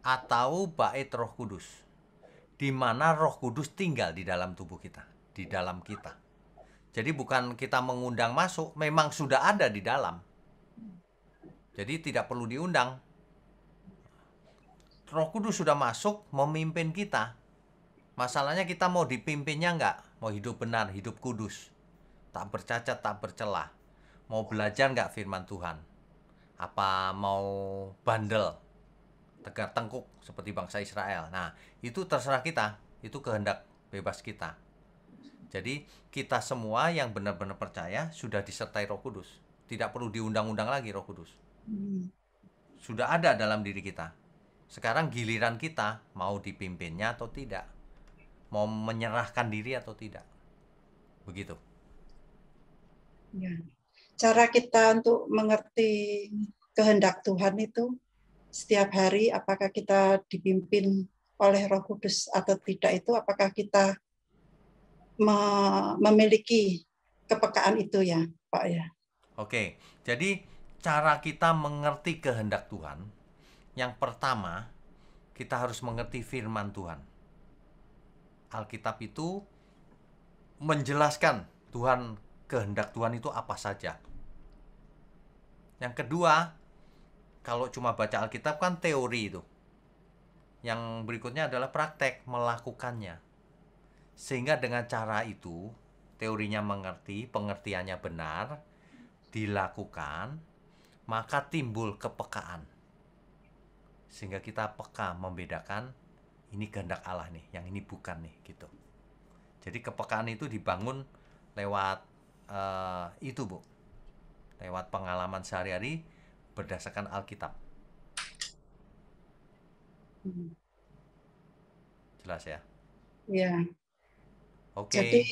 atau bait Roh Kudus, di mana Roh Kudus tinggal di dalam tubuh kita, di dalam kita. Jadi bukan kita mengundang masuk, memang sudah ada di dalam. Jadi tidak perlu diundang. Roh Kudus sudah masuk memimpin kita. Masalahnya kita mau dipimpinnya enggak? Mau hidup benar, hidup kudus. Tak bercacat, tak bercelah. Mau belajar enggak firman Tuhan? Apa mau bandel? Tegar tengkuk seperti bangsa Israel. Nah, itu terserah kita. Itu kehendak bebas kita. Jadi kita semua yang benar-benar percaya sudah disertai Roh Kudus. Tidak perlu diundang-undang lagi Roh Kudus. Sudah ada dalam diri kita. Sekarang giliran kita mau dipimpinnya atau tidak. Mau menyerahkan diri atau tidak. Begitu. Ya. Cara kita untuk mengerti kehendak Tuhan itu setiap hari, apakah kita dipimpin oleh Roh Kudus atau tidak, itu apakah kita memiliki kepekaan itu ya, Pak ya. Oke, jadi cara kita mengerti kehendak Tuhan, yang pertama kita harus mengerti firman Tuhan. Alkitab itu menjelaskan Tuhan, kehendak Tuhan itu apa saja. Yang kedua, kalau cuma baca Alkitab kan teori itu. Yang berikutnya adalah praktek, melakukannya. Sehingga dengan cara itu, teorinya mengerti, pengertiannya benar, dilakukan, maka timbul kepekaan. Sehingga kita peka membedakan, ini kehendak Allah nih, yang ini bukan nih, gitu. Jadi kepekaan itu dibangun lewat itu, Bu. Lewat pengalaman sehari-hari berdasarkan Alkitab. Jelas ya? Ya. Oke. Jadi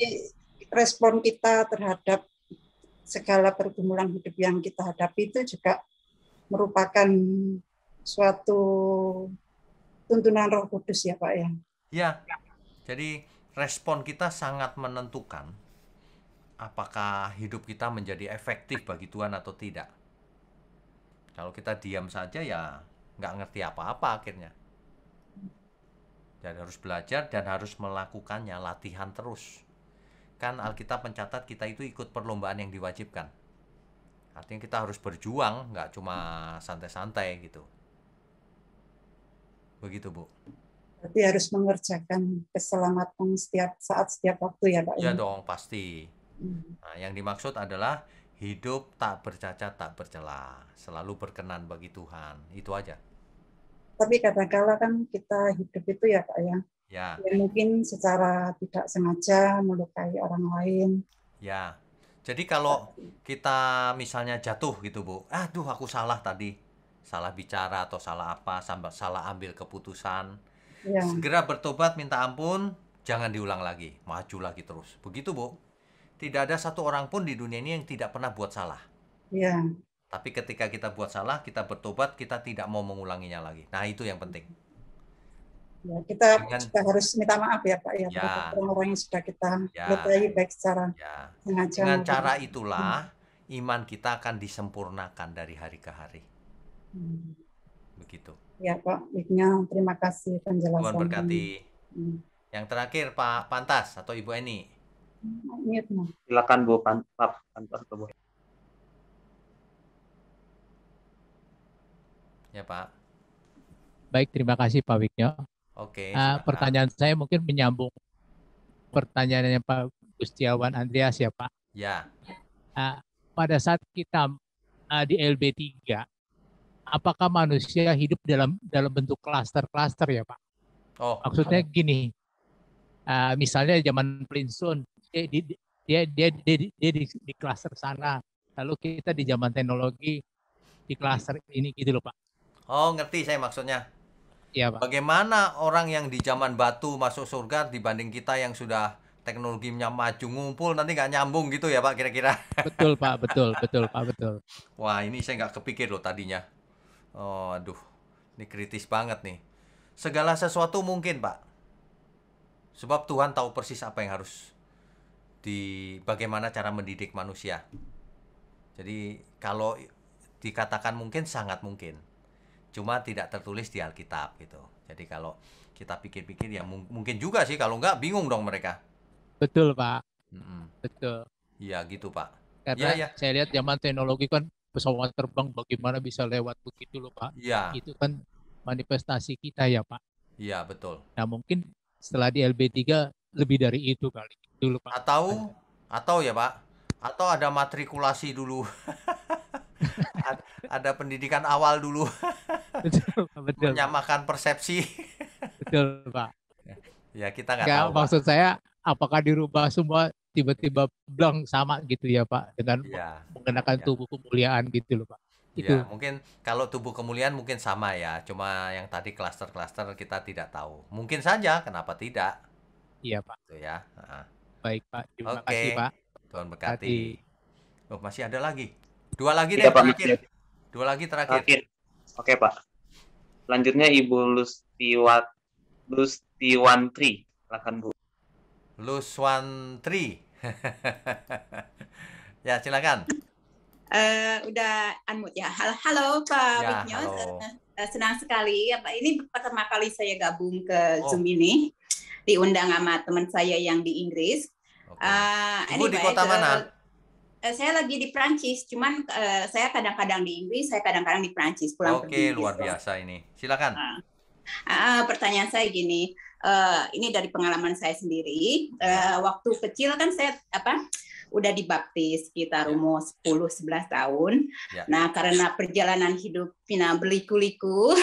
respon kita terhadap segala pergumulan hidup yang kita hadapi itu juga merupakan suatu tuntunan Roh Kudus ya Pak ya? Ya, jadi respon kita sangat menentukan apakah hidup kita menjadi efektif bagi Tuhan atau tidak. Kalau kita diam saja ya nggak ngerti apa-apa akhirnya. Dan harus belajar dan harus melakukannya, latihan terus. Kan Alkitab mencatat kita itu ikut perlombaan yang diwajibkan. Artinya kita harus berjuang, nggak cuma santai-santai gitu. Begitu, Bu. Berarti harus mengerjakan keselamatan setiap saat, setiap waktu ya Pak? Ya dong, pasti. Nah, yang dimaksud adalah hidup tak bercacat, tak bercela. Selalu berkenan bagi Tuhan. Itu aja. Tapi kadang-kala kan kita hidup itu ya Pak ya, Ya. yang mungkin secara tidak sengaja melukai orang lain. Ya, jadi kalau kita misalnya jatuh gitu Bu, aduh aku salah tadi, salah bicara atau salah apa, salah ambil keputusan, Ya. segera bertobat minta ampun, jangan diulang lagi, maju lagi terus. Begitu Bu, tidak ada satu orang pun di dunia ini yang tidak pernah buat salah. Ya. Tapi ketika kita buat salah, kita bertobat, kita tidak mau mengulanginya lagi. Nah itu yang penting. Ya, kita juga harus minta maaf ya Pak ya, Ya. terhadap orang-orang yang sudah kita Ya. lukai baik secara Ya. sengaja. Dengan maupun- cara itulah iman kita akan disempurnakan dari hari ke hari. Begitu. Ya Pak, Wignya terima kasih penjelasan. Tuhan berkati. Yang terakhir Pak Pantas atau Ibu Eni. Silakan Bu Pantas atau Bu. Ya Pak. Baik, terima kasih Pak Wignya. Oke. Pertanyaan saya mungkin menyambung pertanyaannya Pak Gustiawan Andreas ya Pak. Ya. Pada saat kita di LB3, apakah manusia hidup dalam bentuk klaster-klaster ya Pak? Oh. Maksudnya gini, misalnya zaman Flintstone, dia di klaster sana, lalu kita di zaman teknologi di klaster ini gitu loh Pak. Oh, ngerti saya maksudnya. Iya, Pak. Bagaimana orang yang di zaman batu masuk surga dibanding kita yang sudah teknologinya maju ngumpul nanti nggak nyambung gitu ya Pak kira-kira? Betul Pak, betul Pak, betul. Wah, ini saya nggak kepikir loh tadinya. Oh, aduh, ini kritis banget nih. Segala sesuatu mungkin Pak. Sebab Tuhan tahu persis apa yang harus bagaimana cara mendidik manusia. Jadi kalau dikatakan mungkin sangat mungkin. Cuma tidak tertulis di Alkitab gitu. Jadi kalau kita pikir-pikir ya mungkin juga sih, kalau enggak bingung dong mereka. Betul Pak. Betul. Iya gitu Pak. Karena Iya ya. saya lihat zaman teknologi kan pesawat terbang bagaimana bisa lewat begitu loh Pak. Iya. Itu kan manifestasi kita ya Pak. Iya betul. Nah mungkin setelah di LB3 lebih dari itu kali. Dulu Pak. Atau ya Pak, atau ada matrikulasi dulu. Ada pendidikan awal dulu. Betul. Menyamakan persepsi. Betul Pak. Ya kita nggak tahu. Maksud saya apakah dirubah semua tiba-tiba blank sama gitu ya Pak dengan mengenakan tubuh kemuliaan gitu loh Pak. Itu. Ya, mungkin kalau tubuh kemuliaan mungkin sama ya, cuma yang tadi klaster-klaster kita tidak tahu. Mungkin saja, kenapa tidak? Iya Pak. Itu ya. Baik Pak, terima kasih Pak. Tuhan berkati. Oh, masih ada lagi. Dua lagi deh terakhir. Dua lagi terakhir. Oke Pak. Selanjutnya Ibu Lustiwantri. Silakan Bu. Luswantri. Ya, silakan. Udah unmute ya. Halo Pak Wigno. Senang sekali. Ini pertama kali saya gabung ke Zoom ini. Diundang sama teman saya yang di Inggris. Ibu di kota mana? Saya lagi di Prancis, cuman saya kadang-kadang di Inggris, saya kadang-kadang di Prancis. Pulang pergi. Luar biasa ini. Silakan. Pertanyaan saya gini, ini dari pengalaman saya sendiri. Waktu kecil kan saya udah dibaptis sekitar umur 10-11 tahun. Nah, karena perjalanan hidup berliku-liku,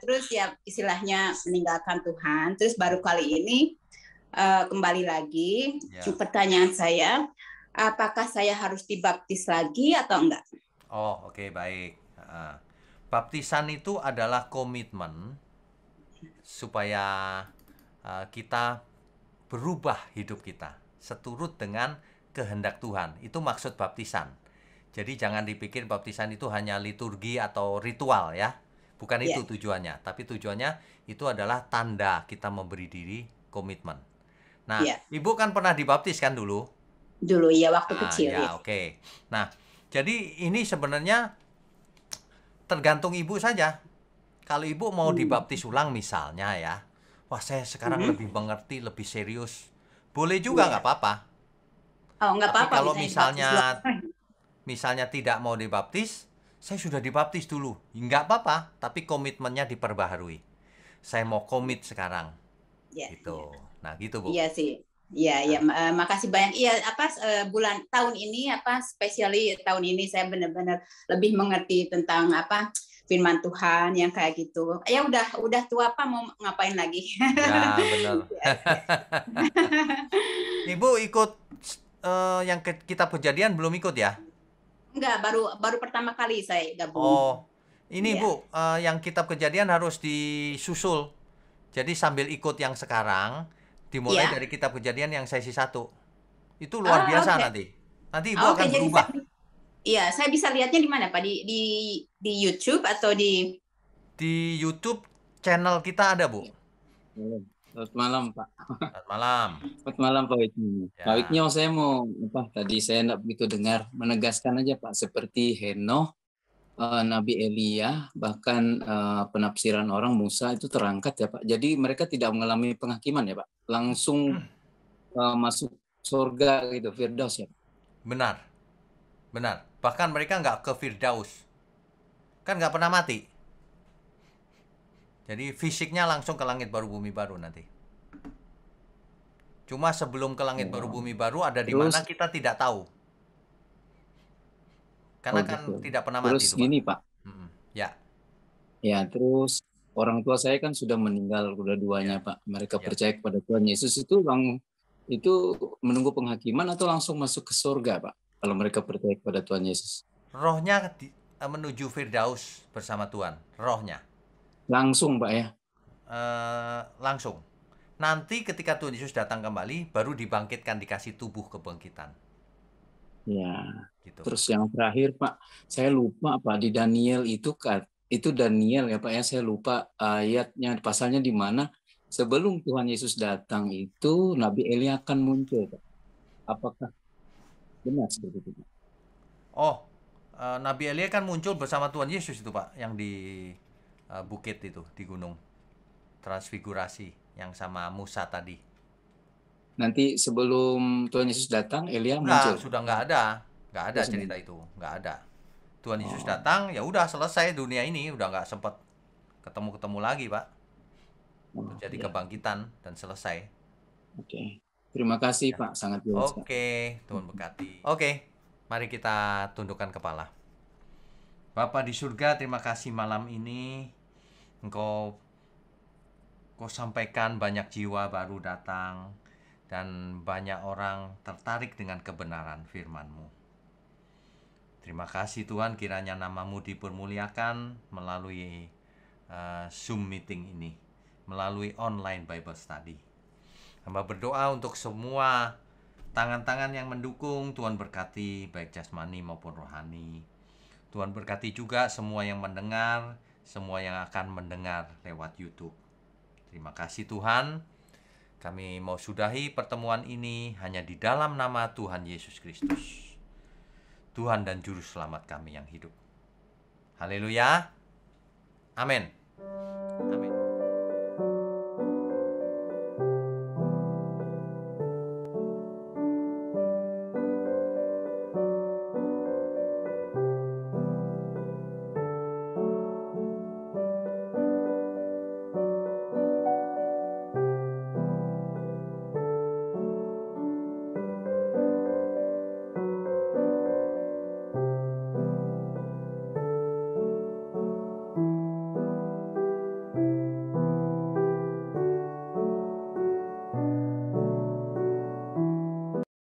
terus ya istilahnya meninggalkan Tuhan. Terus baru kali ini kembali lagi. Pertanyaan saya, apakah saya harus dibaptis lagi atau enggak? Oh, oke, baik. Baptisan itu adalah komitmen supaya kita berubah hidup kita seturut dengan kehendak Tuhan. Itu maksud baptisan. Jadi jangan dipikir baptisan itu hanya liturgi atau ritual ya. Bukan itu tujuannya, tapi tujuannya itu adalah tanda kita memberi diri komitmen. Nah, Ibu kan pernah dibaptis kan dulu? Dulu ya, waktu kecil ya. Oke. Nah, jadi ini sebenarnya tergantung Ibu saja. Kalau Ibu mau dibaptis ulang misalnya ya, wah saya sekarang lebih mengerti, lebih serius, boleh juga nggak apa-apa. Oh, nggak apa-apa. Kalau misalnya tidak mau dibaptis, saya sudah dibaptis dulu, nggak apa-apa. Tapi komitmennya diperbaharui. Saya mau komit sekarang. Gitu. Nah, gitu Bu. Iya sih. Iya, makasih banyak. Iya, tahun ini spesiali tahun ini saya benar-benar lebih mengerti tentang firman Tuhan yang kayak gitu. Ya udah tua Pak, mau ngapain lagi? Ya, benar. Ibu ikut yang kitab Kejadian belum ikut ya? Enggak, baru pertama kali saya gabung. Oh, ini Bu, yang kitab Kejadian harus disusul. Jadi sambil ikut yang sekarang, dimulai dari kitab Kejadian yang sesi 1. Itu luar biasa nanti. Nanti Ibu akan berubah. Iya, saya bisa lihatnya di mana Pak? Di YouTube atau di YouTube channel kita ada, Bu. Selamat malam, Pak. Selamat malam. Selamat malam, Pak Wigno. Pak Wigno, saya mau tadi saya enggak begitu dengar, menegaskan aja Pak, seperti Henoh, Nabi Elia, bahkan penafsiran orang Musa itu terangkat ya Pak. Jadi mereka tidak mengalami penghakiman ya Pak, langsung masuk surga gitu, Firdaus ya Pak. Benar. Bahkan mereka nggak ke Firdaus, kan nggak pernah mati. Jadi fisiknya langsung ke langit baru bumi baru nanti. Cuma sebelum ke langit baru bumi baru ada di mana kita tidak tahu. Karena kan tidak pernah mati. Terus gini Pak. Ya, terus orang tua saya kan sudah meninggal dua-duanya Pak. Mereka percaya kepada Tuhan Yesus itu menunggu penghakiman atau langsung masuk ke surga Pak? Kalau mereka percaya kepada Tuhan Yesus. Rohnya menuju Firdaus bersama Tuhan. Rohnya. Langsung Pak ya? Langsung. Nanti ketika Tuhan Yesus datang kembali, baru dibangkitkan, dikasih tubuh kebangkitan. Ya. Gitu. Terus yang terakhir Pak, saya lupa Pak, di Daniel itu Daniel ya Pak ya, saya lupa ayatnya, pasalnya di mana sebelum Tuhan Yesus datang itu Nabi Elia akan muncul Pak. Apakah benar seperti itu Pak? Oh, Nabi Elia kan muncul bersama Tuhan Yesus itu Pak, yang di bukit itu, di gunung Transfigurasi, yang sama Musa tadi. nanti sebelum Tuhan Yesus datang Elia muncul. Sudah nggak ada cerita itu, nggak ada. Tuhan Yesus datang, ya udah selesai dunia ini, udah nggak sempat ketemu lagi, Pak. Terjadi kebangkitan dan selesai. Oke. Terima kasih Pak, sangat jelas. Oke, Tuhan berkati. Oke, mari kita tundukkan kepala. Bapa di surga, terima kasih malam ini Engkau sampaikan banyak jiwa baru datang dan banyak orang tertarik dengan kebenaran firman-Mu. Terima kasih Tuhan, kiranya nama-Mu dipermuliakan melalui Zoom meeting ini, melalui online Bible study. Hamba berdoa untuk semua tangan-tangan yang mendukung, Tuhan berkati baik jasmani maupun rohani. Tuhan berkati juga semua yang mendengar, semua yang akan mendengar lewat YouTube. Terima kasih Tuhan. Kami mau sudahi pertemuan ini hanya di dalam nama Tuhan Yesus Kristus, Tuhan dan Juru Selamat kami yang hidup. Haleluya. Amin.